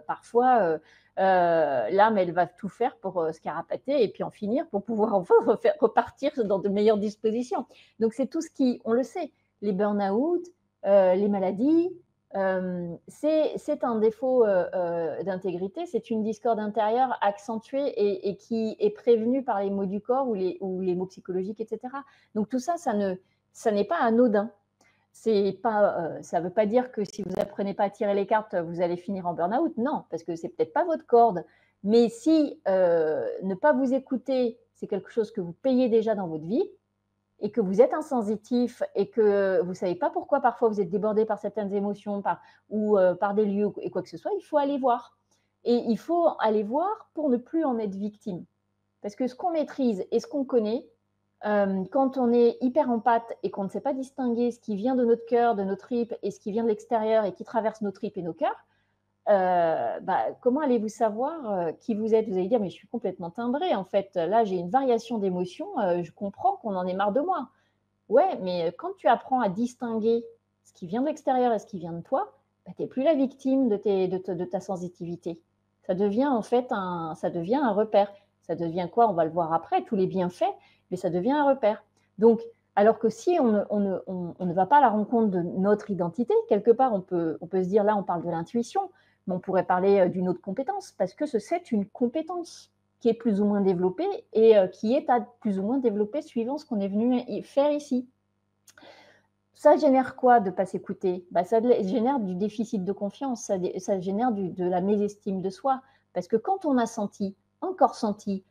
parfois l'âme, elle va tout faire pour se carapater et puis en finir pour pouvoir enfin repartir dans de meilleures dispositions. Donc, c'est tout ce qui, on le sait, les burn-out, les maladies, c'est un défaut d'intégrité, c'est une discorde intérieure accentuée et qui est prévenue par les maux du corps ou les maux psychologiques, etc. Donc tout ça, ça n'est pas anodin. C'est pas, ça ne veut pas dire que si vous apprenez pas à tirer les cartes, vous allez finir en burn-out. Non, parce que c'est peut-être pas votre corde. Mais si ne pas vous écouter, c'est quelque chose que vous payez déjà dans votre vie, et que vous êtes insensitif et que vous ne savez pas pourquoi parfois vous êtes débordé par certaines émotions ou par des lieux et quoi que ce soit, il faut aller voir. Et il faut aller voir pour ne plus en être victime. Parce que ce qu'on maîtrise et ce qu'on connaît, quand on est hyper empathe et qu'on ne sait pas distinguer ce qui vient de notre cœur, de nos tripes et ce qui vient de l'extérieur et qui traverse nos tripes et nos cœurs, bah, comment allez-vous savoir qui vous êtes? Vous allez dire: «Mais je suis complètement timbrée, en fait. Là, j'ai une variation d'émotions, je comprends qu'on en ait marre de moi». Ouais, mais quand tu apprends à distinguer ce qui vient de l'extérieur et ce qui vient de toi, bah, tu es plus la victime de ta sensitivité. Ça devient en fait ça devient un repère. Ça devient quoi? On va le voir après, tous les bienfaits, mais ça devient un repère. Donc, alors que si on ne va pas à la rencontre de notre identité, quelque part, on peut se dire: «Là, on parle de l'intuition», mais on pourrait parler, d'une autre compétence parce que c'est une compétence qui est plus ou moins développée et qui est à plus ou moins développer suivant ce qu'on est venu faire ici. Ça génère quoi de ne pas s'écouter? Bah, ça génère du déficit de confiance, ça génère de la mésestime de soi. Parce que quand on a senti, encore senti,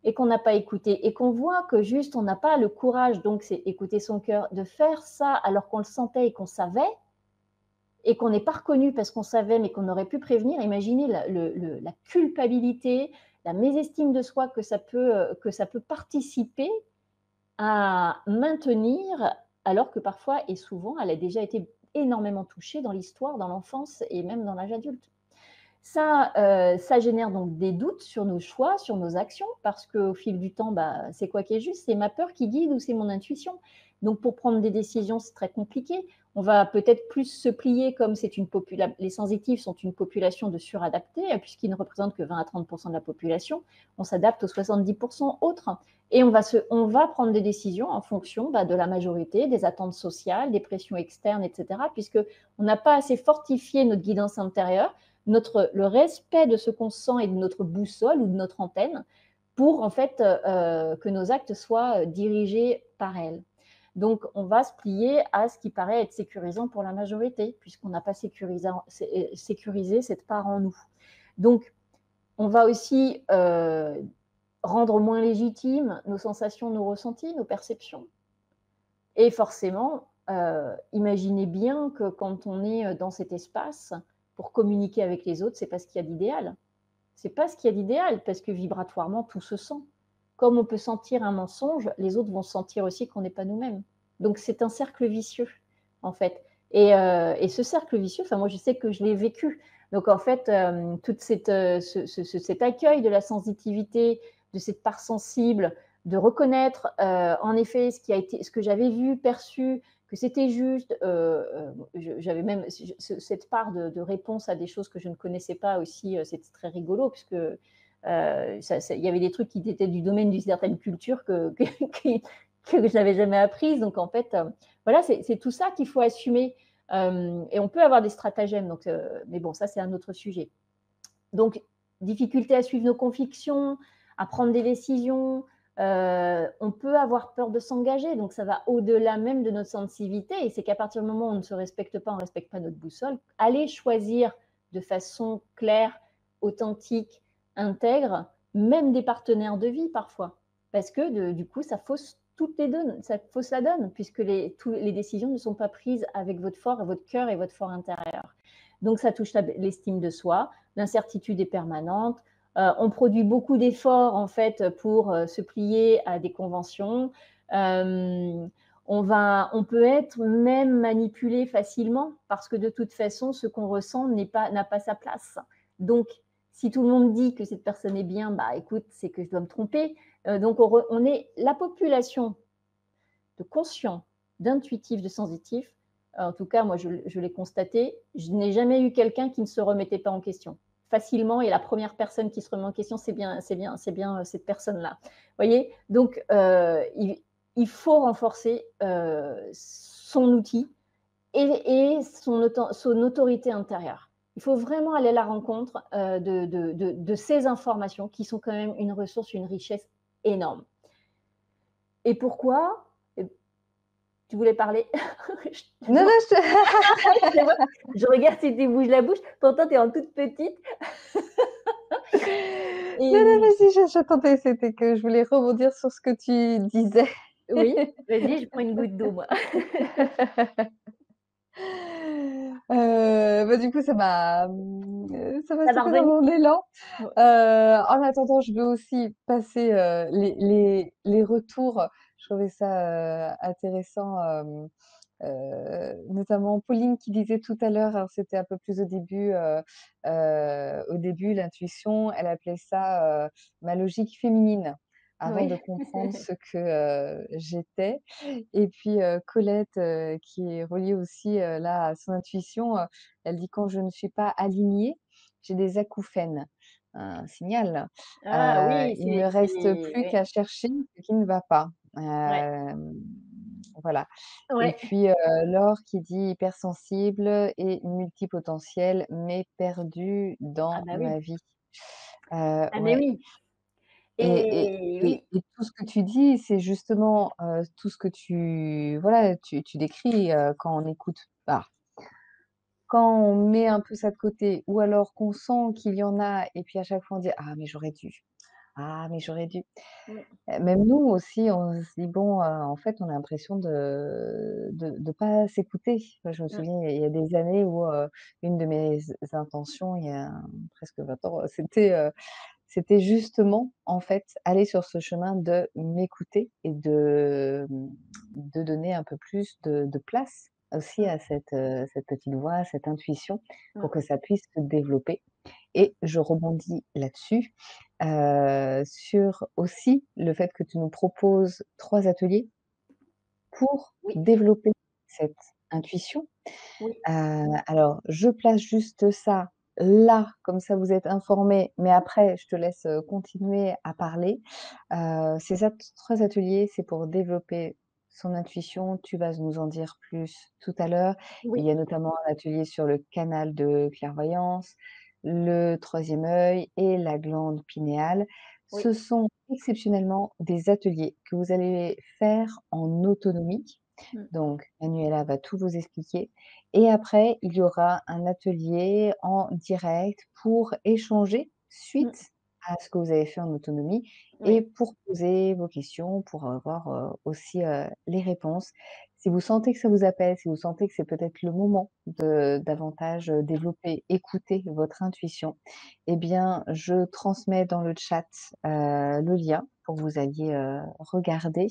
et qu'on n'a pas écouté, et qu'on voit que juste on n'a pas le courage, donc c'est écouter son cœur, de faire ça alors qu'on le sentait et qu'on savait, et qu'on n'est pas reconnu parce qu'on savait, mais qu'on aurait pu prévenir, imaginez la culpabilité, la mésestime de soi que ça peut participer à maintenir, alors que parfois et souvent, elle a déjà été énormément touchée dans l'histoire, dans l'enfance et même dans l'âge adulte. Ça génère donc des doutes sur nos choix, sur nos actions, parce qu'au fil du temps, bah, c'est quoi qui est juste? C'est ma peur qui guide ou c'est mon intuition? Donc pour prendre des décisions, c'est très compliqué. On va peut-être plus se plier comme les sensitifs sont une population de suradaptés, puisqu'ils ne représentent que 20 à 30 de la population. On s'adapte aux 70 autres. Et on va prendre des décisions en fonction bah, de la majorité, des attentes sociales, des pressions externes, etc., puisqu'on n'a pas assez fortifié notre guidance intérieure, le respect de ce qu'on sent et de notre boussole ou de notre antenne pour en fait que nos actes soient dirigés par elle. Donc, on va se plier à ce qui paraît être sécurisant pour la majorité, puisqu'on n'a pas sécurisé cette part en nous. Donc, on va aussi rendre moins légitimes nos sensations, nos ressentis, nos perceptions. Et forcément, imaginez bien que quand on est dans cet espace, pour communiquer avec les autres, c'est pas ce qu'il y a d'idéal. C'est pas ce qu'il y a d'idéal, parce que vibratoirement, tout se sent. Comme on peut sentir un mensonge, les autres vont sentir aussi qu'on n'est pas nous-mêmes. Donc c'est un cercle vicieux, en fait. Et ce cercle vicieux, enfin moi je sais que je l'ai vécu. Donc en fait, cet accueil de la sensitivité, de cette part sensible, de reconnaître en effet ce que j'avais vu, perçu, que c'était juste. J'avais même cette part de réponse à des choses que je ne connaissais pas aussi. C'était très rigolo puisque il y avait des trucs qui étaient du domaine d'une certaine culture que je n'avais jamais apprise. Donc en fait, voilà, c'est tout ça qu'il faut assumer. Et on peut avoir des stratagèmes. Donc, mais bon, ça c'est un autre sujet. Donc, difficulté à suivre nos convictions, à prendre des décisions. On peut avoir peur de s'engager, donc ça va au-delà même de notre sensibilité. Et c'est qu'à partir du moment où on ne se respecte pas, on ne respecte pas notre boussole. Aller choisir de façon claire, authentique, intègre, même des partenaires de vie parfois. Parce que du coup, ça fausse toutes les donnes, ça fausse la donne, puisque les décisions ne sont pas prises avec votre cœur et votre fort intérieur. Donc ça touche l'estime de soi, l'incertitude est permanente. On produit beaucoup d'efforts en fait pour se plier à des conventions. On peut être même manipulé facilement parce que de toute façon, ce qu'on ressent n'a pas sa place. Donc, si tout le monde dit que cette personne est bien, bah écoute, c'est que je dois me tromper. Donc, on est la population de conscients, d'intuitifs, de sensitifs. En tout cas, moi, je l'ai constaté. Je n'ai jamais eu quelqu'un qui ne se remettait pas en question facilement. Et la première personne qui se remet en question, c'est bien cette personne-là. Vous voyez. Donc, il faut renforcer son outil et son autorité intérieure. Il faut vraiment aller à la rencontre de ces informations qui sont quand même une ressource, une richesse énorme. Et pourquoi? Tu voulais parler? Non, non, Je regarde si tu bouges la bouche, pourtant tu es en toute petite. non, non, Et vas-y, j'attendais, c'était que je voulais rebondir sur ce que tu disais. oui, vas-y, je prends une goutte d'eau, moi. Bah, du coup, ça m'a Ça va sauté dans revenir? mon élan. Ouais. En attendant, je veux aussi passer les retours. Je trouvais ça intéressant, notamment Pauline qui disait tout à l'heure, alors c'était un peu plus au début, l'intuition, elle appelait ça ma logique féminine, avant de Oui. comprendre ce que j'étais. Et puis Colette, qui est reliée aussi là à son intuition, elle dit: «Quand je ne suis pas alignée, j'ai des acouphènes». Un signal. Ah oui, Il me reste plus oui, qu'à chercher ce qui ne va pas. ouais, Voilà. Et ouais. puis Laure qui dit: «Hypersensible et multipotentielle, mais perdue Ah dans bah oui. ma vie». Ah mais Ouais. oui. Et et Et et oui. et tout ce que tu dis, c'est justement, tout ce que tu décris, quand on écoute quand on met un peu ça de côté ou alors qu'on sent qu'il y en a et puis à chaque fois on dit: «Ah mais j'aurais dû. «Ah mais j'aurais dû». Mmh, Même nous aussi, on se dit: «Bon, en fait, on a l'impression de pas s'écouter». Moi, je me mmh, souviens, il y a des années où, une de mes intentions, il y a presque 20 ans, c'était justement, en fait, aller sur ce chemin de m'écouter et de donner un peu plus de place aussi mmh, à cette petite voix, cette intuition pour mmh, que ça puisse se développer. mmh. Et je rebondis là-dessus, sur aussi le fait que tu nous proposes 3 ateliers pour Oui, développer cette intuition. oui, Alors je place juste ça là, comme ça vous êtes informés, mais après je te laisse, continuer à parler. Ces 3 ateliers, c'est pour développer son intuition. Tu vas nous en dire plus tout à l'heure. Il oui, y a notamment un atelier sur le canal de clairvoyance, le troisième œil et la glande pinéale. oui, Ce sont exceptionnellement des ateliers que vous allez faire en autonomie. mmh, Donc Manuela va tout vous expliquer et après il y aura un atelier en direct pour échanger mmh, suite à ce que vous avez fait en autonomie et oui, pour poser vos questions, pour avoir, aussi, les réponses. Si vous sentez que ça vous appelle, si vous sentez que c'est peut-être le moment de davantage, développer, écouter votre intuition, eh bien je transmets dans le chat, le lien pour que vous alliez, regarder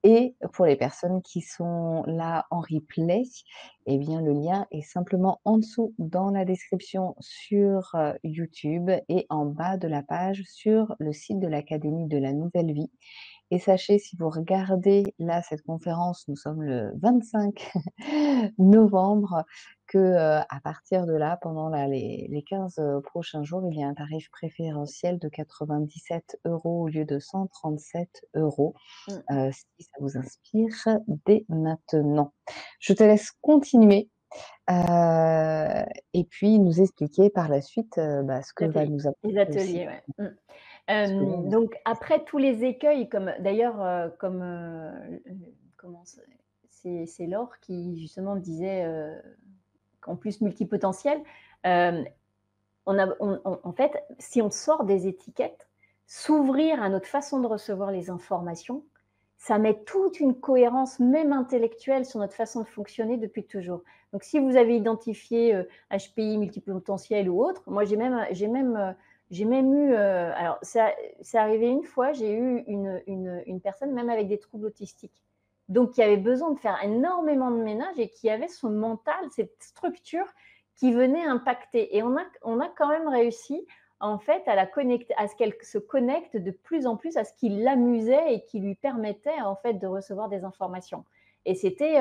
et pour les personnes qui sont là en replay, eh bien, le lien est simplement en dessous dans la description sur, YouTube et en bas de la page sur le site de l'Académie de la Nouvelle Vie. Et sachez, si vous regardez là cette conférence, nous sommes le 25 novembre, que, à partir de là, pendant là les 15, prochains jours, il y a un tarif préférentiel de 97 € au lieu de 137 €. mmh. Si ça vous inspire dès maintenant. Je te laisse continuer, et puis nous expliquer par la suite, bah, ce que va L'atelier, nous les apporter aussi ateliers, ouais. Mmh. ce que vous Donc après tous les écueils comme d'ailleurs, comme, comment c'est Laure qui justement disait, qu'en plus multipotentiel, hem, on en fait, si on sort des étiquettes, s'ouvrir à notre façon de recevoir les informations, ça met toute une cohérence, même intellectuelle, sur notre façon de fonctionner depuis toujours. Donc si vous avez identifié, HPI, multipotentiel ou autre, moi j'ai même eu, alors c'est arrivé une fois, j'ai eu une personne même avec des troubles autistiques, donc qui avait besoin de faire énormément de ménage et qui avait son mental, cette structure qui venait impacter et on a quand même réussi en fait à la connecter, à ce qu'elle se connecte de plus en plus à ce qui l'amusait et qui lui permettait en fait de recevoir des informations. Et c'était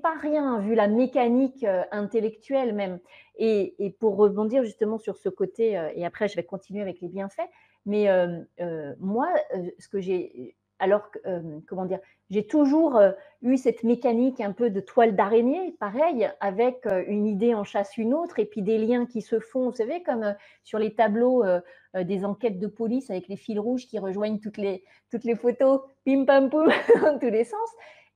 pas rien vu la mécanique intellectuelle même. Et pour rebondir justement sur ce côté, et après je vais continuer avec les bienfaits, mais moi, ce que j'ai, alors que, comment dire, j'ai toujours eu cette mécanique un peu de toile d'araignée, pareil, avec une idée en chasse une autre, et puis des liens qui se font, vous savez, comme sur les tableaux des enquêtes de police avec les fils rouges qui rejoignent toutes les photos, pim pam poum, dans tous les sens,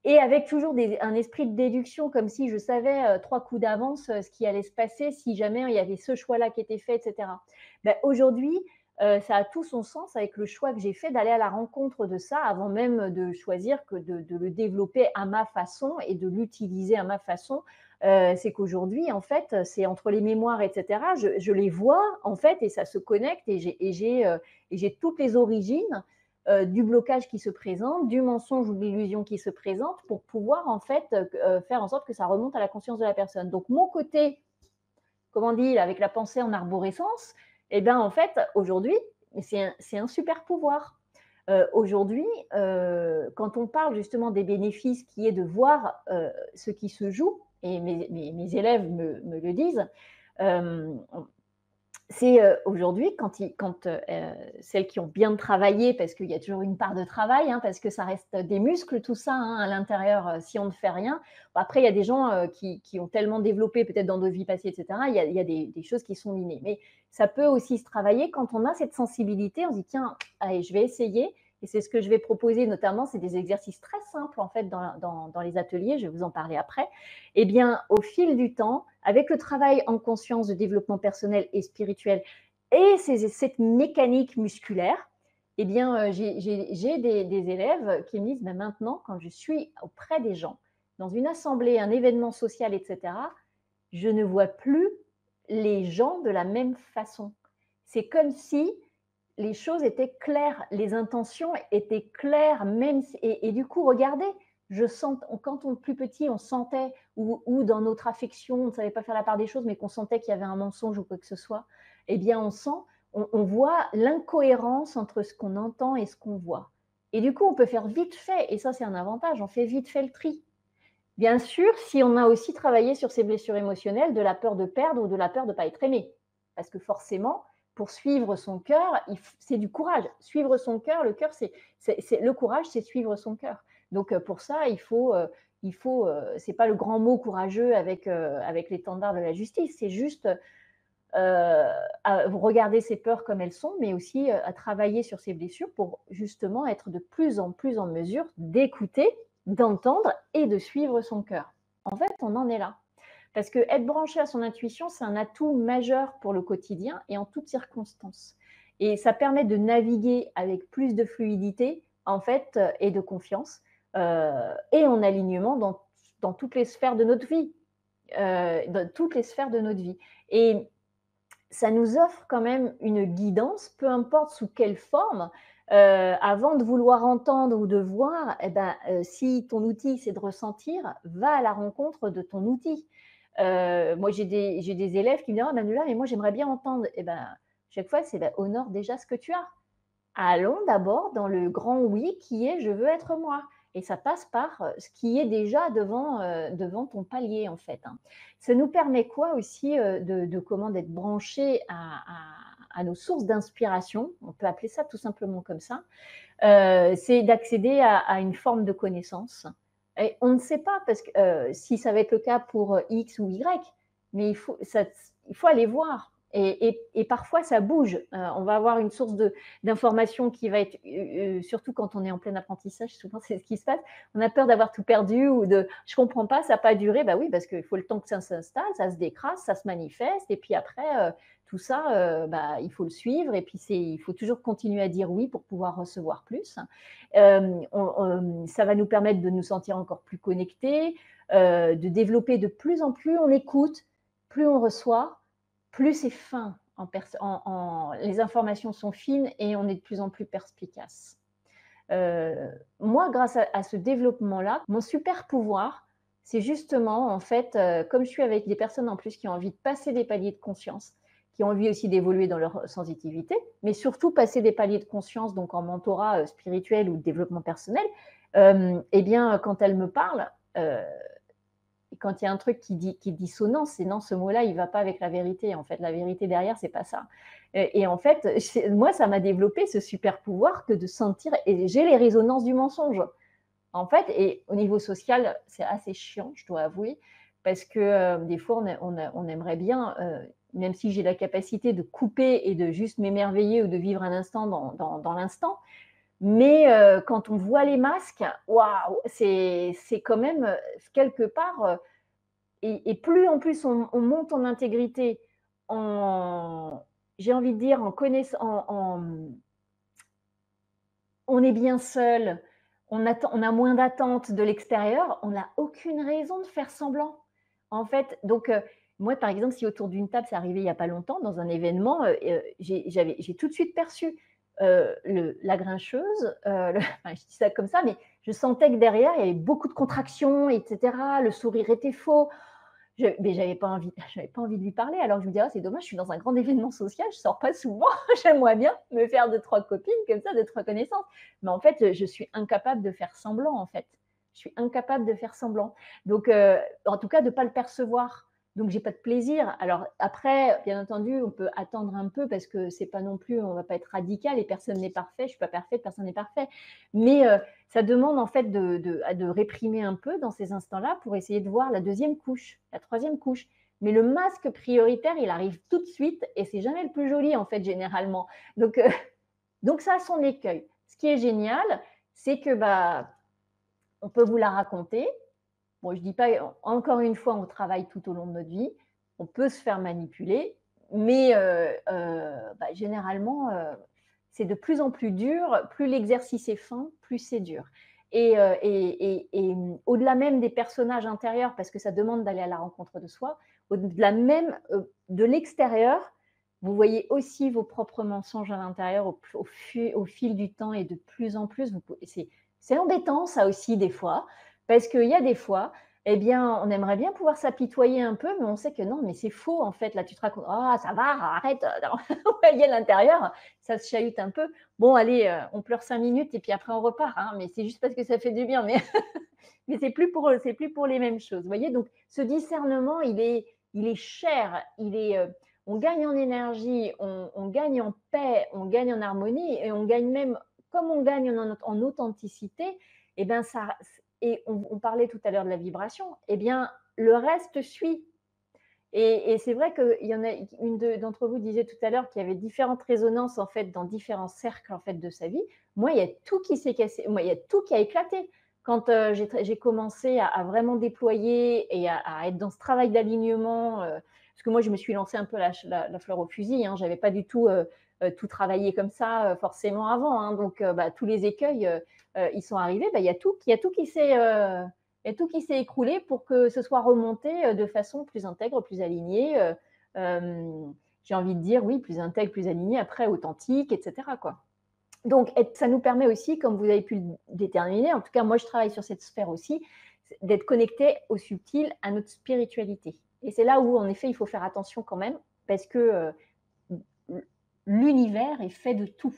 et avec toujours un esprit de déduction, comme si je savais 3 coups d'avance ce qui allait se passer si jamais il y avait ce choix-là qui était fait, etc. Ben, aujourd'hui, ça a tout son sens avec le choix que j'ai fait d'aller à la rencontre de ça avant même de choisir que de le développer à ma façon et de l'utiliser à ma façon. C'est qu'aujourd'hui, en fait, c'est entre les mémoires, etc. Je les vois, en fait, et ça se connecte, et j'ai toutes les origines du blocage qui se présente, du mensonge ou de l'illusion qui se présente pour pouvoir, en fait, faire en sorte que ça remonte à la conscience de la personne. Donc, mon côté, comment on dit, avec la pensée en arborescence, eh bien, en fait, aujourd'hui, c'est un super pouvoir. Aujourd'hui, quand on parle justement des bénéfices qui est de voir ce qui se joue, et mes élèves me le disent, euh, c'est aujourd'hui, quand celles qui ont bien travaillé, parce qu'il y a toujours une part de travail, hein, parce que ça reste des muscles, tout ça, hein, à l'intérieur, si on ne fait rien. Bon, après, il y a des gens qui ont tellement développé, peut-être dans d'autres vies passées, etc. Il y a des choses qui sont innées. Mais ça peut aussi se travailler quand on a cette sensibilité. On se dit, tiens, allez, je vais essayer. Et c'est ce que je vais proposer, notamment, c'est des exercices très simples, en fait, dans les ateliers. Je vais vous en parler après. Eh bien, au fil du temps, avec le travail en conscience de développement personnel et spirituel et cette mécanique musculaire, Eh bien, j'ai des élèves qui me disent: «Bah, maintenant, quand je suis auprès des gens, dans une assemblée, un événement social et cetera, je ne vois plus les gens de la même façon. C'est comme si les choses étaient claires, les intentions étaient claires, même si et du coup, regardez, je sens quand on plus petit, on sentait ou dans notre affection, on ne savait pas faire la part des choses, mais qu'on sentait qu'il y avait un mensonge ou quoi que ce soit, eh bien, on voit l'incohérence entre ce qu'on entend et ce qu'on voit. Et du coup, on peut faire vite fait, et ça, c'est un avantage, on fait vite fait le tri. Bien sûr, si on a aussi travaillé sur ces blessures émotionnelles, de la peur de perdre ou de la peur de ne pas être aimé. Parce que forcément, pour suivre son cœur, c'est du courage. Suivre son cœur, le cœur, le courage, c'est suivre son cœur. Donc pour ça, c'est pas le grand mot courageux avec l'étendard de la justice, c'est juste à regarder ses peurs comme elles sont, mais aussi à travailler sur ses blessures pour justement être de plus en plus en mesure d'écouter, d'entendre et de suivre son cœur. En fait, on en est là. Parce que être branché à son intuition, c'est un atout majeur pour le quotidien et en toutes circonstances. Et ça permet de naviguer avec plus de fluidité, en fait, et de confiance, et en alignement dans toutes les sphères de notre vie. Dans toutes les sphères de notre vie. Et ça nous offre quand même une guidance, peu importe sous quelle forme, avant de vouloir entendre ou de voir, eh ben, si ton outil, c'est de ressentir, va à la rencontre de ton outil. Moi, j'ai des élèves qui me disent: «Ah Manuela, mais moi j'aimerais bien entendre». Et ben, chaque fois, c'est: «Bah, honore déjà ce que tu as». Allons d'abord dans le grand oui qui est: «Je veux être moi», et ça passe par, ce qui est déjà devant ton palier, en fait, hein. Ça nous permet quoi aussi, d'être branchés à nos sources d'inspiration, on peut appeler ça tout simplement comme ça, c'est d'accéder à une forme de connaissance, et on ne sait pas parce que, si ça va être le cas pour, X ou Y, mais il faut aller voir, et parfois ça bouge. On va avoir une source d'information qui va être, surtout quand on est en plein apprentissage, souvent c'est ce qui se passe. On a peur d'avoir tout perdu ou de: «Je comprends pas, ça a pas duré». Bah oui, parce qu'il faut le temps que ça s'installe, ça se décrase, ça se manifeste, et puis après, tout ça, bah, il faut le suivre, et puis il faut toujours continuer à dire oui pour pouvoir recevoir plus. Ça va nous permettre de nous sentir encore plus connectés, de développer de plus en plus on écoute, plus on reçoit, plus c'est fin, les informations sont fines et on est de plus en plus perspicace. Moi, grâce à ce développement-là, mon super pouvoir, c'est justement, en fait, comme je suis avec des personnes en plus qui ont envie de passer des paliers de conscience, qui ont envie aussi d'évoluer dans leur sensitivité, mais surtout passer des paliers de conscience, donc en mentorat spirituel ou de développement personnel, eh bien, quand elles me parlent, et quand il y a un truc qui est dissonant, c'est non, ce mot-là, il ne va pas avec la vérité. En fait, la vérité derrière, c'est pas ça. Et en fait, moi, ça m'a développé ce super pouvoir que de sentir, et j'ai les résonances du mensonge. En fait, et au niveau social, c'est assez chiant, je dois avouer, parce que des fois, on aimerait bien, même si j'ai la capacité de couper et de juste m'émerveiller ou de vivre un instant dans l'instant, mais quand on voit les masques, waouh, c'est quand même quelque part, et plus en plus on monte en intégrité, en j'ai envie de dire en connaissance, on est bien seul, on a moins d'attentes de l'extérieur, on n'a aucune raison de faire semblant. En fait, donc moi, par exemple, si autour d'une table, c'est arrivé il y a pas longtemps dans un événement, j'ai tout de suite perçu, la grincheuse, enfin, je dis ça comme ça, mais je sentais que derrière, il y avait beaucoup de contractions et cetera. Le sourire était faux. Mais j'avais pas envie de lui parler. Alors je me dis: «Ah, c'est dommage, je suis dans un grand événement social, je sors pas souvent, j'aimerais bien me faire 2-3 copines comme ça, 2-3 connaissances». Mais en fait, je suis incapable de faire semblant, en fait. Je suis incapable de faire semblant. Donc en tout cas de pas le percevoir. Donc j'ai pas de plaisir. Alors après, bien entendu, on peut attendre un peu parce que c'est pas non plus, on va pas être radical et personne n'est parfait, je suis pas parfaite, personne n'est parfait. Mais ça demande en fait de réprimer un peu dans ces instants-là pour essayer de voir la deuxième couche, la troisième couche. Mais le masque prioritaire, il arrive tout de suite et c'est jamais le plus joli en fait généralement. Donc, donc ça a son écueil. Ce qui est génial, c'est que bah, on peut vous la raconter. Bon, je dis pas, encore une fois, on travaille tout au long de notre vie. On peut se faire manipuler, mais bah, généralement, c'est de plus en plus dur, plus l'exercice est fin, plus c'est dur. Au-delà même des personnages intérieurs, parce que ça demande d'aller à la rencontre de soi, au-delà même de l'extérieur, vous voyez aussi vos propres mensonges à l'intérieur au fil du temps et de plus en plus. C'est embêtant ça aussi des fois, parce qu'il y a des fois, eh bien, on aimerait bien pouvoir s'apitoyer un peu, mais on sait que non, mais c'est faux en fait. Là, tu te racontes, ah, ça va, arrête. Vous voyez à l'intérieur, ça se chahute un peu. Bon, allez, on pleure 5 minutes et puis après on repart, hein, mais c'est juste parce que ça fait du bien, mais mais c'est plus pour les mêmes choses, vous voyez? Donc ce discernement, il est cher, on gagne en énergie, on gagne en paix, on gagne en harmonie et on gagne même comme on gagne en authenticité et ben ça et on parlait tout à l'heure de la vibration, et bien le reste suit. Et c'est vrai qu'il y en a d'entre vous disait tout à l'heure qu'il y avait différentes résonances en fait dans différents cercles en fait de sa vie. Moi, il y a tout qui s'est cassé. Moi, il y a tout qui a éclaté. Quand j'ai commencé à vraiment déployer et à être dans ce travail d'alignement, parce que moi, je me suis lancée un peu la fleur au fusil. Hein, j'avais pas du tout tout travaillé comme ça forcément avant. Hein, donc, bah, tous les écueils, ils sont arrivés. Bah, il y a tout qui s'est et tout qui s'est écroulé pour que ce soit remonté de façon plus intègre, plus alignée. J'ai envie de dire, oui, plus intègre, plus alignée, après authentique, etc. Quoi. Donc, ça nous permet aussi, comme vous avez pu le déterminer, en tout cas, moi, je travaille sur cette sphère aussi, d'être connecté au subtil, à notre spiritualité. Et c'est là où, en effet, il faut faire attention quand même, parce que l'univers est fait de tout.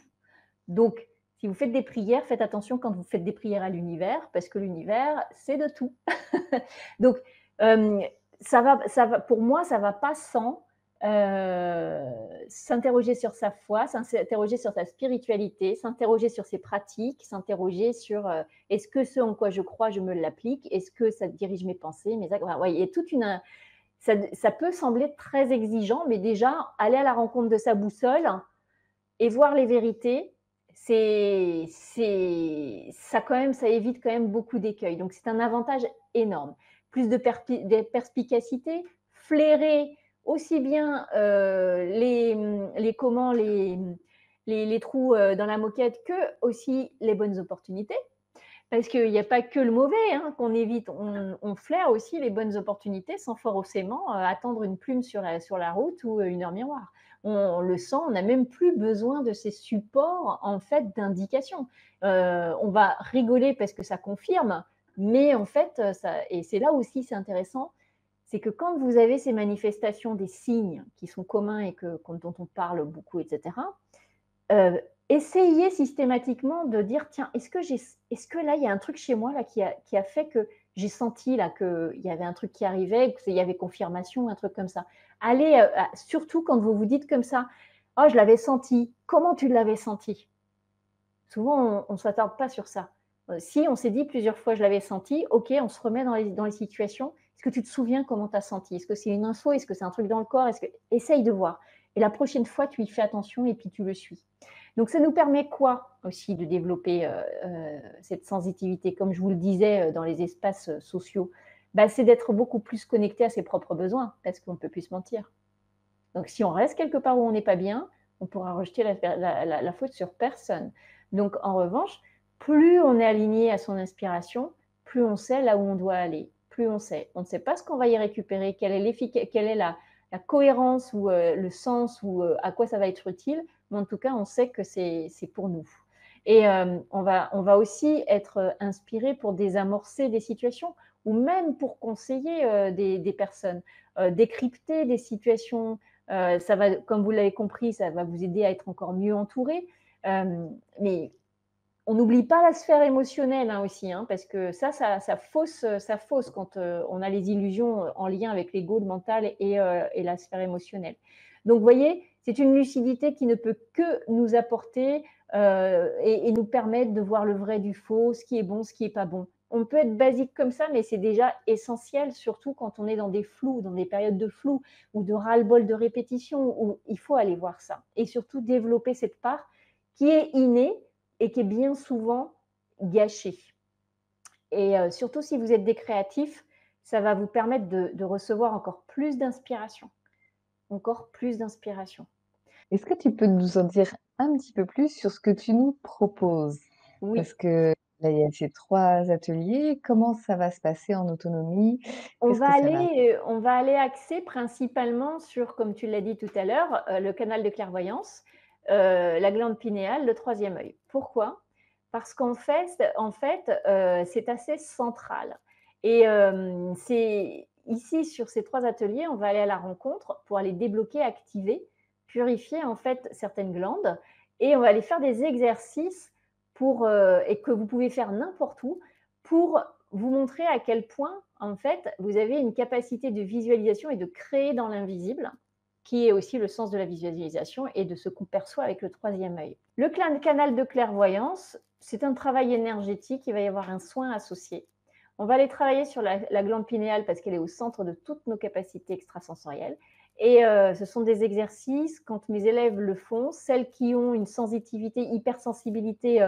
Donc, si vous faites des prières, faites attention quand vous faites des prières à l'univers, parce que l'univers, c'est de tout. Donc, pour moi, ça va pas sans s'interroger sur sa foi, s'interroger sur sa spiritualité, s'interroger sur ses pratiques, s'interroger sur est-ce que ce en quoi je crois, je me l'applique, est-ce que ça dirige mes pensées, mes actes. Ouais, il y a toute une. Ça peut sembler très exigeant, mais déjà, aller à la rencontre de sa boussole et voir les vérités, ça quand même, ça évite quand même beaucoup d'écueils. Donc c'est un avantage énorme. Plus de perspicacité, flairer aussi bien les comment les trous dans la moquette que aussi les bonnes opportunités. Parce qu'il n'y a pas que le mauvais hein, qu'on évite, on flaire aussi les bonnes opportunités sans forcément attendre une plume sur la route ou une heure miroir. On le sent, on n'a même plus besoin de ces supports en fait d'indication. On va rigoler parce que ça confirme, mais en fait, et c'est là aussi c'est intéressant, c'est que quand vous avez ces manifestations des signes qui sont communs et dont on parle beaucoup, etc., essayez systématiquement de dire tiens, est-ce que là, il y a un truc chez moi là, qui a fait que j'ai senti là qu'il y avait un truc qui arrivait, qu'il y avait confirmation, un truc comme ça. Allez, surtout quand vous vous dites comme ça, oh, je l'avais senti. Comment tu l'avais senti? Souvent, on ne s'attarde pas sur ça. Si on s'est dit plusieurs fois, je l'avais senti, ok, on se remet dans les situations. Est-ce que tu te souviens comment tu as senti? Est-ce que c'est une info? Est-ce que c'est un truc dans le corps? Essaye de voir. Et la prochaine fois, tu y fais attention et puis tu le suis. Donc, ça nous permet quoi aussi de développer cette sensitivité? Comme je vous le disais dans les espaces sociaux, bah, c'est d'être beaucoup plus connecté à ses propres besoins parce qu'on ne peut plus se mentir. Donc, si on reste quelque part où on n'est pas bien, on pourra rejeter la faute sur personne. Donc, en revanche, plus on est aligné à son inspiration, plus on sait là où on doit aller. Plus on sait. On ne sait pas ce qu'on va y récupérer, quelle est la cohérence ou le sens ou à quoi ça va être utile, mais en tout cas, on sait que c'est pour nous. Et on va aussi être inspiré pour désamorcer des situations ou même pour conseiller des personnes, décrypter des situations. Ça va, comme vous l'avez compris, ça va vous aider à être encore mieux entouré. Mais on n'oublie pas la sphère émotionnelle hein, aussi, hein, parce que ça fausse quand on a les illusions en lien avec l'ego, le mental et la sphère émotionnelle. Donc, vous voyez, c'est une lucidité qui ne peut que nous apporter et nous permettre de voir le vrai du faux, ce qui est bon, ce qui n'est pas bon. On peut être basique comme ça, mais c'est déjà essentiel, surtout quand on est dans des flous, dans des périodes de flou ou de ras-le-bol de répétition, où il faut aller voir ça. Et surtout développer cette part qui est innée, et qui est bien souvent gâché. Et surtout si vous êtes des créatifs, ça va vous permettre de recevoir encore plus d'inspiration. Encore plus d'inspiration. Est-ce que tu peux nous en dire un petit peu plus sur ce que tu nous proposes? Oui. Parce que là, il y a ces 3 ateliers. Comment ça va se passer en autonomie? Qu'est-ce que ça va On va aller axer principalement sur, comme tu l'as dit tout à l'heure, le canal de clairvoyance, la glande pinéale, le troisième œil. Pourquoi? Parce qu'en fait, c'est assez central et c'est ici sur ces 3 ateliers, on va aller à la rencontre pour aller débloquer, activer, purifier en fait certaines glandes et on va aller faire des exercices pour, et que vous pouvez faire n'importe où pour vous montrer à quel point, en fait, vous avez une capacité de visualisation et de créer dans l'invisible, qui est aussi le sens de la visualisation et de ce qu'on perçoit avec le troisième œil. Le canal de clairvoyance, c'est un travail énergétique, il va y avoir un soin associé. On va aller travailler sur la glande pinéale parce qu'elle est au centre de toutes nos capacités extrasensorielles. Et ce sont des exercices, quand mes élèves le font, celles qui ont une sensitivité, hypersensibilité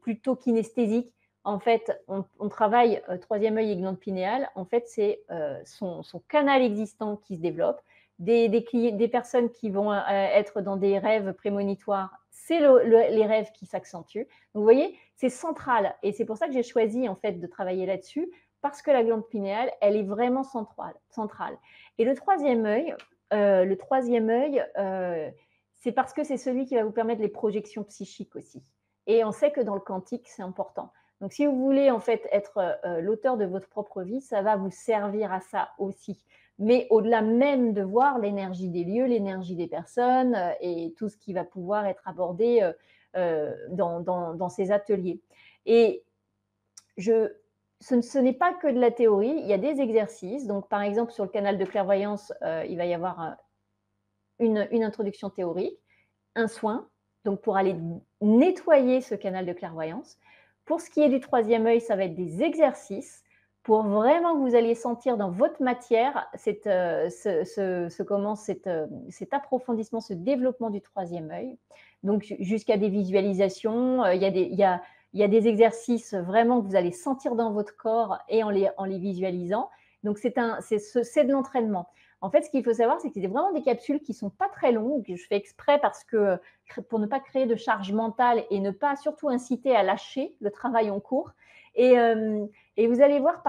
plutôt kinesthésique, en fait, on travaille troisième œil et glande pinéale. En fait, c'est son canal existant qui se développe. Des personnes qui vont être dans des rêves prémonitoires, c'est les rêves qui s'accentuent. Donc, vous voyez, c'est central. Et c'est pour ça que j'ai choisi, en fait, de travailler là-dessus, parce que la glande pinéale, elle est vraiment centrale. Et le troisième œil, c'est parce que c'est celui qui va vous permettre les projections psychiques aussi. Et on sait que dans le quantique, c'est important. Donc, si vous voulez en fait être l'auteur de votre propre vie, ça va vous servir à ça aussi. Mais au-delà même de voir l'énergie des lieux, l'énergie des personnes et tout ce qui va pouvoir être abordé dans ces ateliers. Et je, ce n'est pas que de la théorie, il y a des exercices. Donc, par exemple, sur le canal de clairvoyance, il va y avoir une introduction théorique, un soin, donc pour aller nettoyer ce canal de clairvoyance. Pour ce qui est du troisième œil, ça va être des exercices pour vraiment que vous alliez sentir dans votre matière cet approfondissement, ce développement du troisième œil. Donc jusqu'à des visualisations, il y a des exercices vraiment que vous allez sentir dans votre corps et en les visualisant. Donc c'est de l'entraînement. En fait, ce qu'il faut savoir, c'est que c'est vraiment des capsules qui sont pas très longues. Je fais exprès parce que pour ne pas créer de charge mentale et ne pas surtout inciter à lâcher le travail en cours. Et, euh, et vous allez voir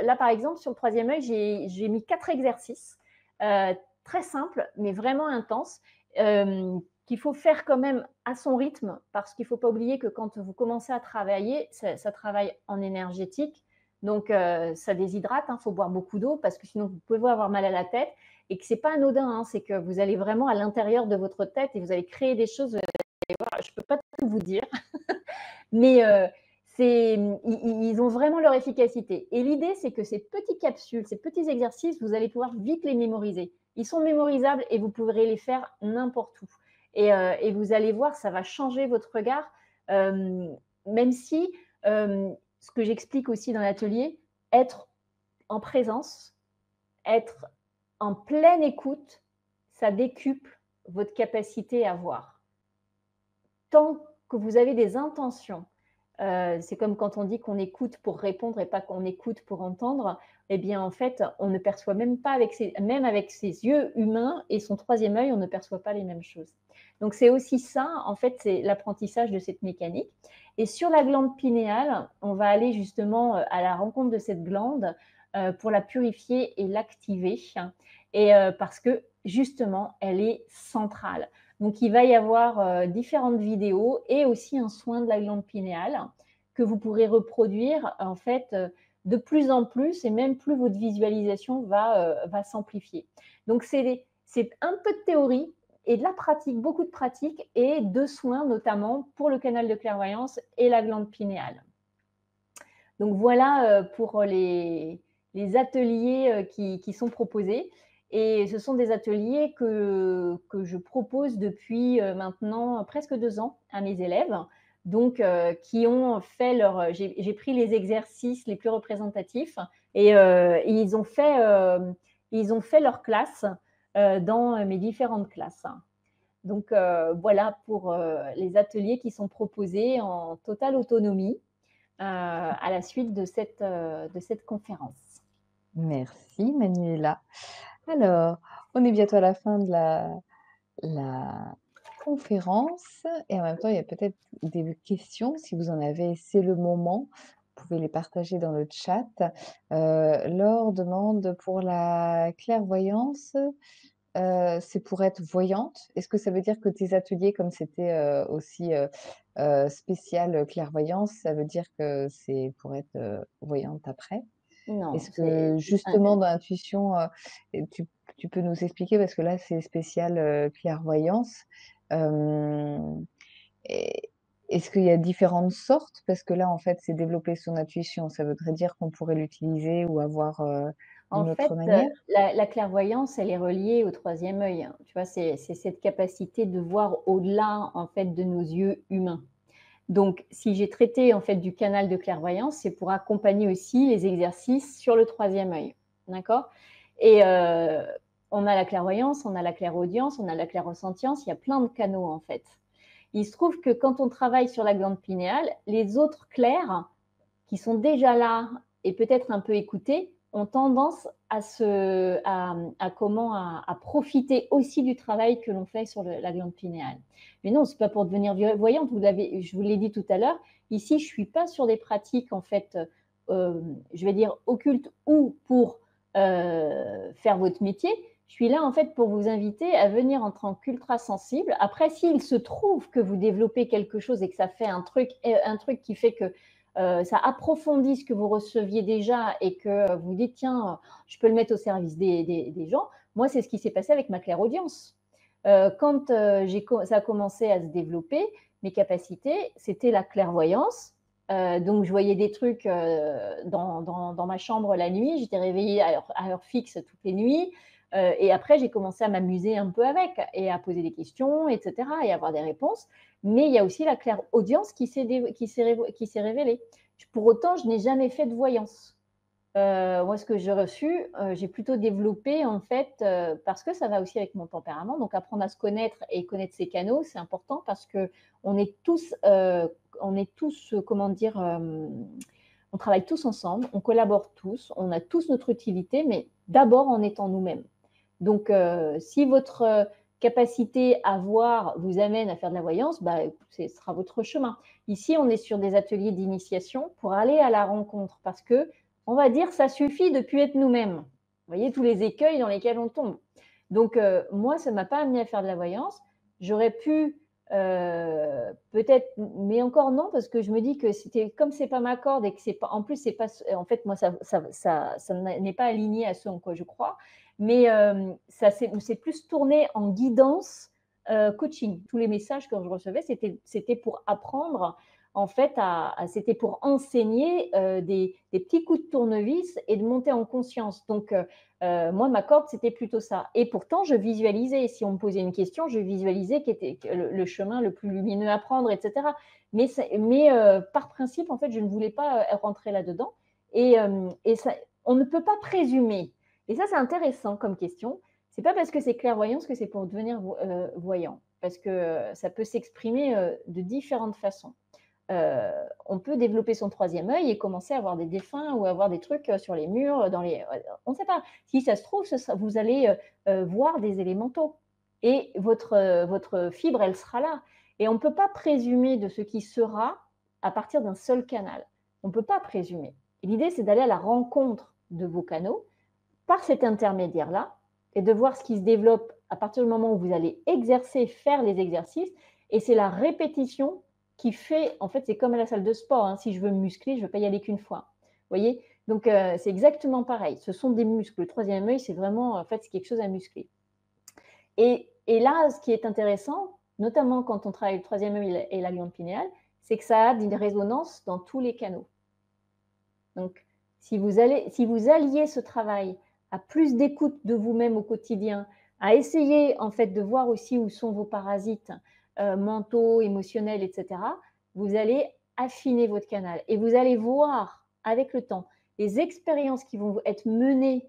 là, par exemple, sur le troisième œil, j'ai mis 4 exercices très simples, mais vraiment intenses, qu'il faut faire quand même à son rythme, parce qu'il ne faut pas oublier que quand vous commencez à travailler, ça travaille en énergétique. Donc, ça déshydrate, il faut boire beaucoup d'eau parce que sinon, vous pouvez avoir mal à la tête et que ce n'est pas anodin, c'est que vous allez vraiment à l'intérieur de votre tête et vous allez créer des choses. Je ne peux pas tout vous dire, mais ils ont vraiment leur efficacité. Et l'idée, c'est que ces petites capsules, ces petits exercices, vous allez pouvoir vite les mémoriser. Ils sont mémorisables et vous pourrez les faire n'importe où. Et vous allez voir, ça va changer votre regard, même si ce que j'explique aussi dans l'atelier, être en présence, être en pleine écoute, ça décuple votre capacité à voir. Tant que vous avez des intentions, c'est comme quand on dit qu'on écoute pour répondre et pas qu'on écoute pour entendre, eh bien en fait, on ne perçoit même pas même avec ses yeux humains et son troisième œil, on ne perçoit pas les mêmes choses. Donc c'est aussi ça, en fait, c'est l'apprentissage de cette mécanique. Et sur la glande pinéale, on va aller justement à la rencontre de cette glande pour la purifier et l'activer. Et parce que justement, elle est centrale. Donc, il va y avoir différentes vidéos et aussi un soin de la glande pinéale que vous pourrez reproduire en fait de plus en plus et même plus votre visualisation va s'amplifier. Donc, c'est un peu de théorie et de la pratique, beaucoup de pratique et de soins notamment pour le canal de clairvoyance et la glande pinéale. Donc, voilà pour les ateliers qui sont proposés. Et ce sont des ateliers que je propose depuis maintenant presque 2 ans à mes élèves, donc qui ont fait j'ai pris les exercices les plus représentatifs et ils ont fait leur classe dans mes différentes classes. Donc voilà pour les ateliers qui sont proposés en totale autonomie à la suite de cette conférence. Merci Manuela. Alors, on est bientôt à la fin de la conférence et en même temps, il y a peut-être des questions. Si vous en avez, c'est le moment. Vous pouvez les partager dans le chat. Laure demande pour la clairvoyance, c'est pour être voyante? Est-ce que ça veut dire que tes ateliers, comme c'était, aussi, spécial, clairvoyance, ça veut dire que c'est pour être, voyante après? Non, Est-ce que c'est un justement dans l'intuition, et tu peux nous expliquer parce que là c'est spécial, clairvoyance, hem et est-ce qu'il y a différentes sortes? Parce que là, en fait, c'est développer son intuition. Ça voudrait dire qu'on pourrait l'utiliser ou avoir, En d'une autre fait, manière? la clairvoyance, elle est reliée au troisième œil, hein. Tu vois? C'est cette capacité de voir au-delà, en fait, de nos yeux humains. Donc, si j'ai traité, en fait, du canal de clairvoyance, c'est pour accompagner aussi les exercices sur le troisième œil. D'accord? Et on a la clairvoyance, on a la clairaudience, on a la clairessentience, il y a plein de canaux, en fait. Il se trouve que quand on travaille sur la glande pinéale, les autres clairs qui sont déjà là et peut-être un peu écoutés, ont tendance à profiter aussi du travail que l'on fait sur la glande pinéale. Mais non, c'est pas pour devenir voyante. Je vous l'ai dit tout à l'heure. Ici, je suis pas sur des pratiques en fait, je vais dire occultes ou pour faire votre métier. Je suis là en fait pour vous inviter à venir en tant qu'ultra sensible. Après, s'il se trouve que vous développez quelque chose et que ça fait un truc qui fait que ça approfondit ce que vous receviez déjà et que vous dites, tiens, je peux le mettre au service des gens. Moi, c'est ce qui s'est passé avec ma clairaudience. Quand ça a commencé à se développer, mes capacités, c'était la clairvoyance. Donc, je voyais des trucs dans ma chambre la nuit. J'étais réveillée à heure fixe toutes les nuits. Et après, j'ai commencé à m'amuser un peu avec et à poser des questions, etc. et avoir des réponses. Mais il y a aussi la clairaudience qui s'est révélée. Pour autant, je n'ai jamais fait de voyance. Moi, ce que j'ai reçu, j'ai plutôt développé en fait, parce que ça va aussi avec mon tempérament. Donc, apprendre à se connaître et connaître ses canaux, c'est important parce que on est tous, comment dire, on travaille tous ensemble, on collabore tous, on a tous notre utilité, mais d'abord en étant nous-mêmes. Donc, si votre capacité à voir vous amène à faire de la voyance, bah, ce sera votre chemin. Ici, on est sur des ateliers d'initiation pour aller à la rencontre parce que, on va dire, ça suffit de plus être nous-mêmes. Vous voyez tous les écueils dans lesquels on tombe. Donc, moi, ça ne m'a pas amené à faire de la voyance. J'aurais pu peut-être, mais encore non, parce que je me dis que c'était comme c'est pas ma corde et que c'est pas, en plus, c'est pas, en fait, moi, ça n'est pas aligné à ce en quoi je crois. Mais c'est plus tourné en guidance coaching. Tous les messages que je recevais, c'était pour apprendre, en fait, c'était pour enseigner des petits coups de tournevis et de monter en conscience. Donc, moi, ma corde, c'était plutôt ça. Et pourtant, je visualisais. Si on me posait une question, je visualisais le chemin le plus lumineux à prendre, etc. Mais par principe, en fait, je ne voulais pas rentrer là-dedans. Et ça, on ne peut pas présumer. Et ça, c'est intéressant comme question. C'est pas parce que c'est clairvoyance que c'est pour devenir voyant, parce que ça peut s'exprimer de différentes façons. On peut développer son troisième œil et commencer à avoir des défunts ou avoir des trucs sur les murs, on ne sait pas. Si ça se trouve, vous allez voir des élémentaux et votre fibre, elle sera là. Et on ne peut pas présumer de ce qui sera à partir d'un seul canal. On ne peut pas présumer. L'idée, c'est d'aller à la rencontre de vos canaux par cet intermédiaire-là et de voir ce qui se développe à partir du moment où vous allez exercer, faire les exercices. Et c'est la répétition qui fait, en fait, c'est comme à la salle de sport. Hein. Si je veux me muscler, je ne vais pas y aller qu'une fois. Vous voyez? Donc, c'est exactement pareil. Ce sont des muscles. Le troisième œil, c'est vraiment, en fait, c'est quelque chose à muscler. Et là, ce qui est intéressant, notamment quand on travaille le troisième œil et la glande pinéale, c'est que ça a une résonance dans tous les canaux. Donc, si vous alliez ce travail à plus d'écoute de vous-même au quotidien, à essayer en fait de voir aussi où sont vos parasites mentaux, émotionnels, etc., vous allez affiner votre canal et vous allez voir avec le temps les expériences qui vont être menées,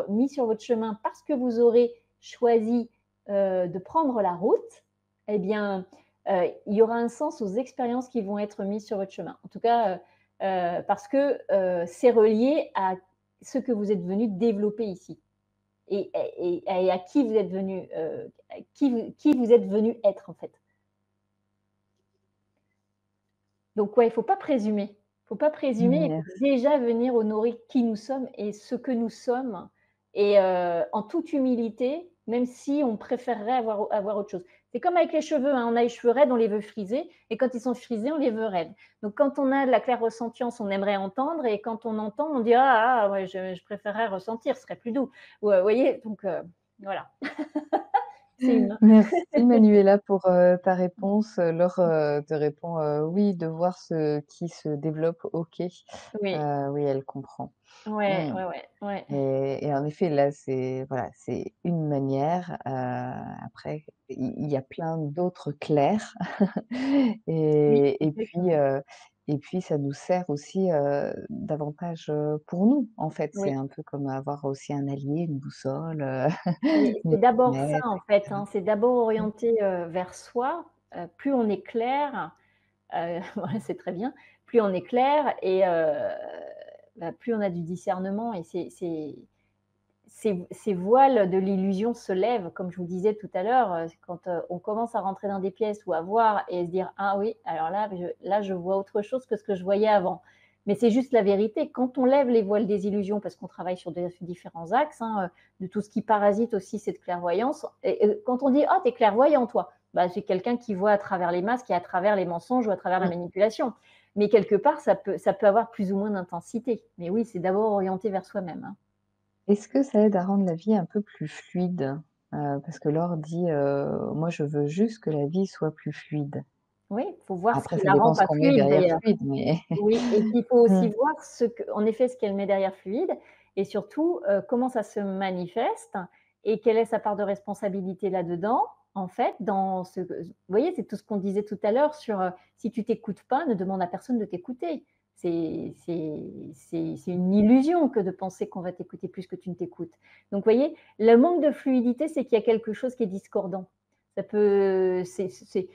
mises sur votre chemin parce que vous aurez choisi de prendre la route, eh bien, il y aura un sens aux expériences qui vont être mises sur votre chemin. En tout cas, parce que c'est relié à ce que vous êtes venu développer ici. et à qui vous êtes venu, qui vous êtes venu être, en fait. Donc ouais, il faut pas présumer. Il faut pas présumer, il faut Merci. déjà venir honorer qui nous sommes et ce que nous sommes et en toute humilité, même si on préférerait avoir autre chose. C'est comme avec les cheveux, hein, on a les cheveux raides, on les veut frisés et quand ils sont frisés, on les veut raides. Donc quand on a de la claire ressentience, on aimerait entendre et quand on entend, on dit: «Ah, ah ouais, je préférerais ressentir, ce serait plus doux». Ouais, vous voyez? Donc voilà, c'est humain. Merci Manuela pour, ta réponse. Laure, te répond, oui, de voir ce qui se développe, OK. Oui, Oui, elle comprend. ouais, Mmh. ouais, ouais, ouais. Et en effet, là, c'est voilà, c'est une manière, après il y a plein d'autres clairs Oui, et exactement. puis ça nous sert aussi, davantage, pour nous, en fait. C'est Oui. un peu comme avoir aussi un allié, une boussole, Mais une c'est d'abord ça, allumette en et fait, cetera. hein, c'est d'abord orienté, vers soi, plus on est clair, ouais, c'est très bien, plus on est clair et bah, plus on a du discernement et ces voiles de l'illusion se lèvent, comme je vous disais tout à l'heure, quand, on commence à rentrer dans des pièces ou à voir et se dire: «Ah oui, alors là, je vois autre chose que ce que je voyais avant». Mais c'est juste la vérité. Quand on lève les voiles des illusions, parce qu'on travaille sur des différents axes, hein, de tout ce qui parasite aussi cette clairvoyance et quand on dit: «Ah, tu es clairvoyant toi», bah, c'est quelqu'un qui voit à travers les masques et à travers les mensonges ou à travers la Mmh. manipulation. Mais quelque part, ça peut avoir plus ou moins d'intensité. Mais oui, c'est d'abord orienté vers soi-même, hein. Est-ce que ça aide à rendre la vie un peu plus fluide? Parce que Laure dit, «Moi, je veux juste que la vie soit plus fluide». Oui, il faut voir ce Après, qui ça la rend dépend ce pas qu'on met fluide derrière d'ailleurs. fluide, mais Oui et puis il faut aussi mmh, voir en effet, ce qu'elle met derrière fluide et surtout, comment ça se manifeste et quelle est sa part de responsabilité là-dedans, en fait, dans ce que vous voyez, c'est tout ce qu'on disait tout à l'heure sur, si tu t'écoutes pas, ne demande à personne de t'écouter. C'est une illusion que de penser qu'on va t'écouter plus que tu ne t'écoutes. Donc vous voyez, le manque de fluidité, c'est qu'il y a quelque chose qui est discordant. Ça peut c'est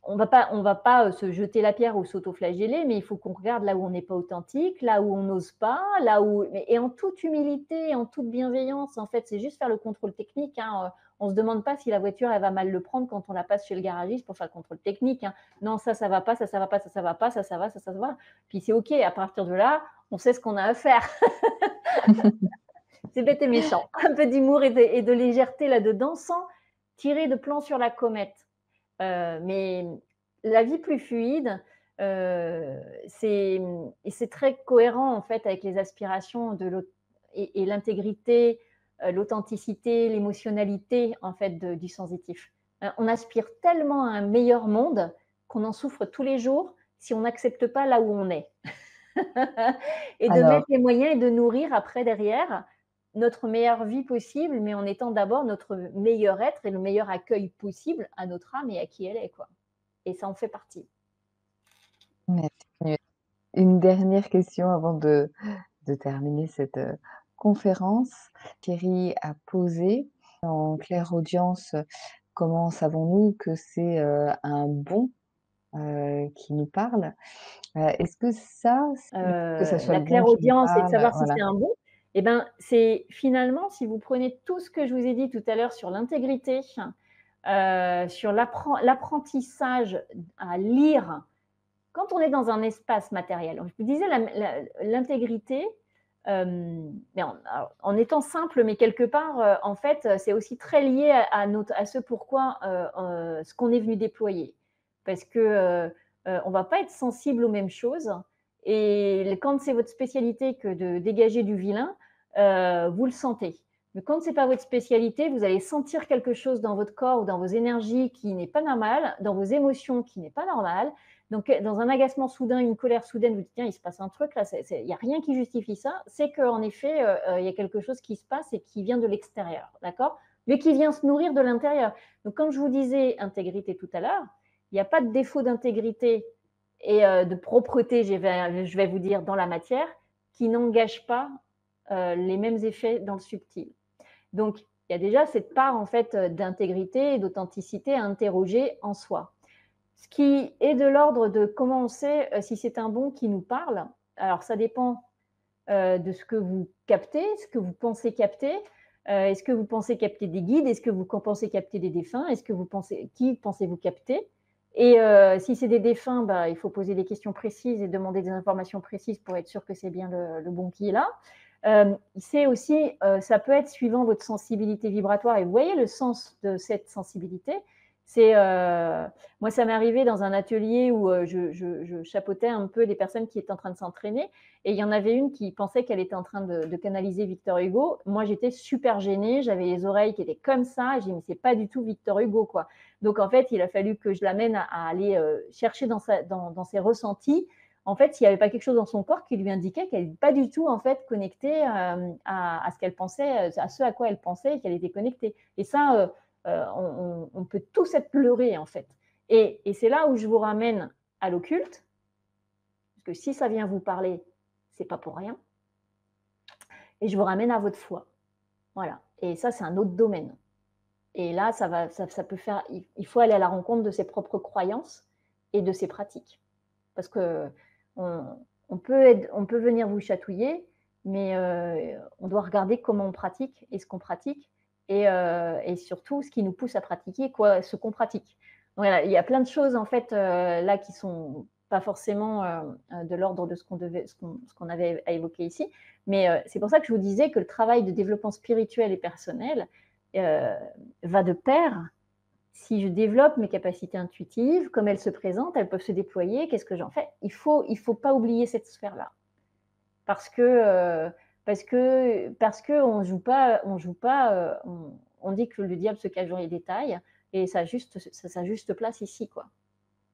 on va pas se jeter la pierre ou s'autoflageller, mais il faut qu'on regarde là où on n'est pas authentique, là où on n'ose pas, là où et en toute humilité, en toute bienveillance, en fait, c'est juste faire le contrôle technique, hein, on se demande pas si la voiture, elle va mal le prendre quand on la passe chez le garagiste pour faire le contrôle technique, hein. Non, ça va pas, ça va pas, ça va pas, ça va, ça va. Puis c'est OK, à partir de là, on sait ce qu'on a à faire. C'est bête et méchant. Un peu d'humour et de légèreté là-dedans, sans tirer de plan sur la comète. Mais la vie plus fluide, c'est très cohérent en fait avec les aspirations de et l'intégrité, l'authenticité, l'émotionnalité en fait du sensitif. On aspire tellement à un meilleur monde qu'on en souffre tous les jours si on n'accepte pas là où on est. Et de alors mettre les moyens et de nourrir après derrière notre meilleure vie possible, mais en étant d'abord notre meilleur être et le meilleur accueil possible à notre âme et à qui elle est, quoi. Et ça en fait partie. merci. Une dernière question avant de terminer cette, conférence. Thierry a posé en clairaudience, comment savons-nous que c'est, un bon, qui nous parle? Est-ce que ça, c'est que ça soit La le bon qui nous clairaudience et de parle, savoir si voilà. c'est un bon, et ben, c'est finalement si vous prenez tout ce que je vous ai dit tout à l'heure sur l'intégrité, sur l'apprentissage à lire quand on est dans un espace matériel, je vous disais l'intégrité, mais en étant simple, mais quelque part, en fait, c'est aussi très lié à ce pourquoi, ce qu'on est venu déployer. Parce que, on va pas être sensible aux mêmes choses et quand c'est votre spécialité que de dégager du vilain, vous le sentez. Mais quand c'est pas votre spécialité, vous allez sentir quelque chose dans votre corps ou dans vos énergies qui n'est pas normal, dans vos émotions qui n'est pas normal. Donc, dans un agacement soudain, une colère soudaine, vous dites: «Tiens, il se passe un truc là, il y a rien qui justifie ça». C'est qu'en effet, il y a quelque chose qui se passe et qui vient de l'extérieur, d'accord? Mais qui vient se nourrir de l'intérieur. Donc comme je vous disais intégrité tout à l'heure, il n'y a pas de défaut d'intégrité et de propreté, je vais vous dire, dans la matière, qui n'engage pas, les mêmes effets dans le subtil. Donc il y a déjà cette part en fait, d'intégrité et d'authenticité à interroger en soi. Ce qui est de l'ordre de comment on sait, si c'est un bon qui nous parle. Alors ça dépend, de ce que vous captez, ce que vous pensez capter. Est-ce que vous pensez capter des guides? Est-ce que vous pensez capter des défunts? Qui pensez-vous capter? Et si c'est des défunts, bah, il faut poser des questions précises et demander des informations précises pour être sûr que c'est bien le bon qui est là. C'est aussi, ça peut être suivant votre sensibilité vibratoire. Et vous voyez le sens de cette sensibilité, c'est moi, ça m'est arrivé dans un atelier où je chapeautais un peu des personnes qui étaient en train de s'entraîner, et il y en avait une qui pensait qu'elle était en train de canaliser Victor Hugo. Moi, j'étais super gênée, j'avais les oreilles qui étaient comme ça, et j'ai dit, mais c'est pas du tout Victor Hugo, quoi. Donc, en fait, il a fallu que je l'amène à aller chercher dans ses ressentis, en fait, s'il n'y avait pas quelque chose dans son corps qui lui indiquait qu'elle n'était pas du tout, en fait, connectée à ce qu'elle pensait, à ce à quoi elle pensait et qu'elle était connectée. Et ça, on peut tous être leurrés, en fait. Et c'est là où je vous ramène à l'occulte, parce que si ça vient vous parler, c'est pas pour rien. Et je vous ramène à votre foi. Voilà. Et ça, c'est un autre domaine. Et là, ça peut faire. Il faut aller à la rencontre de ses propres croyances et de ses pratiques. Parce que on peut venir vous chatouiller, mais on doit regarder comment on pratique et ce qu'on pratique, et surtout ce qui nous pousse à pratiquer ce qu'on pratique. Voilà, il y a plein de choses en fait là qui sont pas forcément de l'ordre de ce qu'on avait à évoquer ici, mais c'est pour ça que je vous disais que le travail de développement spirituel et personnel va de pair. Si je développe mes capacités intuitives, comme elles se présentent, elles peuvent se déployer, qu'est-ce que j'en fais? Il faut pas oublier cette sphère-là. Parce que on joue pas, on dit que le diable se cache dans les détails, et ça a sa juste place ici, quoi.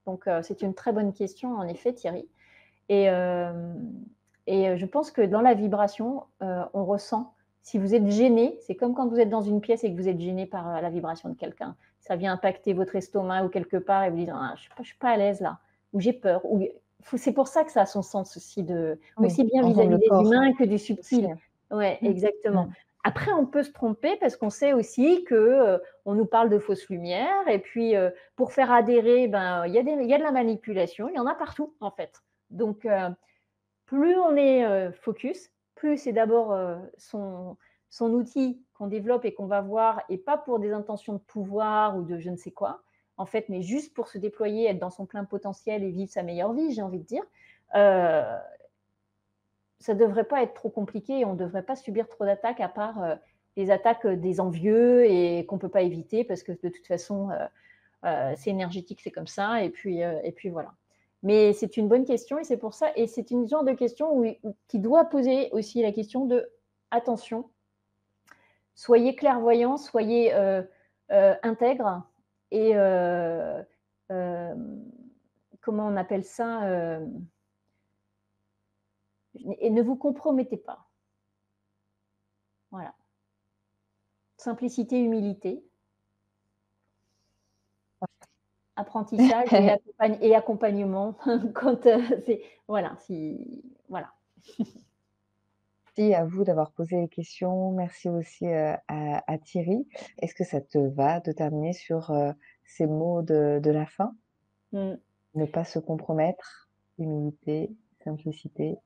Donc c'est une très bonne question, en effet, Thierry. Et, je pense que dans la vibration, on ressent. Si vous êtes gêné, c'est comme quand vous êtes dans une pièce et que vous êtes gêné par la vibration de quelqu'un. Ça vient impacter votre estomac ou quelque part et vous dites ah, je ne suis pas à l'aise là, ou j'ai peur. C'est pour ça que ça a son sens aussi, Oui, aussi bien entendre vis-à-vis le des corps humains que du aussi. subtil. Ouais, Mmh. exactement. Mmh. Après, on peut se tromper parce qu'on sait aussi que on nous parle de fausses lumières, et puis pour faire adhérer, ben il y a de la manipulation, il y en a partout en fait. Donc plus on est focus, plus c'est d'abord son outil qu'on développe et qu'on va voir, et pas pour des intentions de pouvoir ou de je ne sais quoi, en fait, mais juste pour se déployer, être dans son plein potentiel et vivre sa meilleure vie, j'ai envie de dire. Euh, Ça ne devrait pas être trop compliqué et on ne devrait pas subir trop d'attaques, à part les attaques des envieux et qu'on ne peut pas éviter parce que de toute façon, c'est énergétique, c'est comme ça, et puis voilà. Mais c'est une bonne question, et c'est pour ça, et c'est une genre de question qui doit poser aussi la question de attention, soyez clairvoyants, soyez intègres, et comment on appelle ça, et ne vous compromettez pas. Voilà. Simplicité, humilité, apprentissage et accompagnement quand c'est voilà, voilà. Merci à vous d'avoir posé les questions. Merci aussi, à Thierry. Est-ce que ça te va de terminer sur, ces mots de la fin? Mmh. Ne pas se compromettre, humilité, simplicité.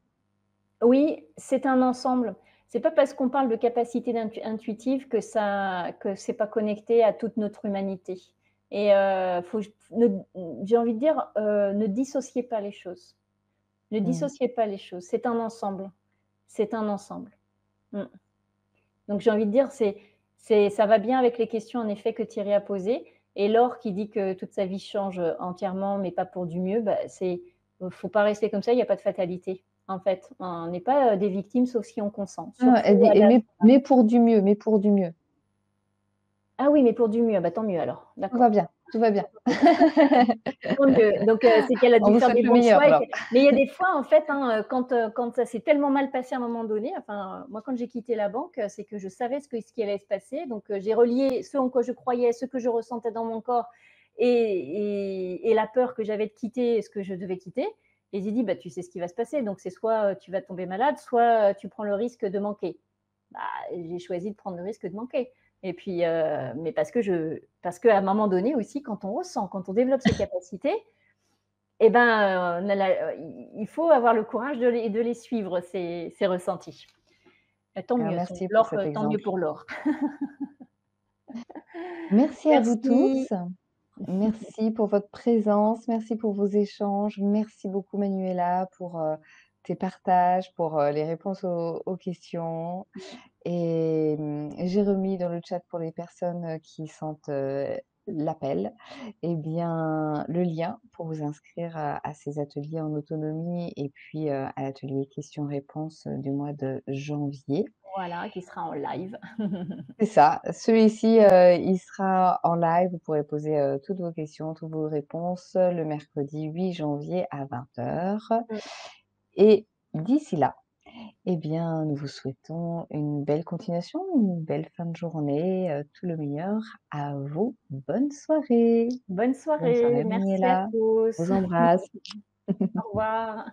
Oui, c'est un ensemble. C'est pas parce qu'on parle de capacité intuitive que c'est pas connecté à toute notre humanité. Et j'ai envie de dire, ne dissociez pas les choses. Ne Mmh. dissociez pas les choses. C'est un ensemble. C'est un ensemble. Mmh. Donc j'ai envie de dire, ça va bien avec les questions en effet que Thierry a posées. Et Laure qui dit que toute sa vie change entièrement, mais pas pour du mieux, bah, faut pas rester comme ça, il n'y a pas de fatalité. En fait, on n'est pas des victimes sauf si on consent. Ah, Surtout elle dit: à «Et mais pour du mieux, mais pour du mieux». ah oui, mais pour du mieux, bah tant mieux alors, Tout va d'accord. bien, tout va bien. Tant mieux. Donc, c'est qu'elle a On dû vous faire souhaite des le bons meilleur choix, alors. mais il y a des fois, en fait, hein, quand ça s'est tellement mal passé à un moment donné, enfin, moi, quand j'ai quitté la banque, c'est que je savais ce qui allait se passer. Donc, j'ai relié ce en quoi je croyais, ce que je ressentais dans mon corps, et la peur que j'avais de quitter ce que je devais quitter. Et j'ai dit, bah, tu sais ce qui va se passer. Donc, c'est soit tu vas tomber malade, soit tu prends le risque de manquer. Bah, j'ai choisi de prendre le risque de manquer. Et puis, mais parce qu'à un moment donné aussi, quand on ressent, quand on développe ses capacités, eh ben, il faut avoir le courage de les suivre, ces ressentis. Tant Ah, mieux, merci pour Laure, cet tant mieux exemple. pour Laure. Merci à vous Merci. tous. Merci pour votre présence, merci pour vos échanges. Merci beaucoup Manuela pour, tes partages, pour, les réponses aux questions et j'ai remis dans le chat pour les personnes, qui sentent, l'appel et bien, le lien pour vous inscrire à ces ateliers en autonomie et puis, à l'atelier questions-réponses, du mois de janvier. Voilà, qui sera en live. C'est ça, celui-ci, il sera en live. Vous pourrez poser, toutes vos questions, toutes vos réponses, le mercredi 8 janvier à 20h Mmh. et d'ici là, eh bien, nous vous souhaitons une belle continuation, une belle fin de journée, tout le meilleur à vous. Bonne soirée. Bonne Bonne soirée, soirée merci à Manuela. Je tous. vous embrasse. Au revoir.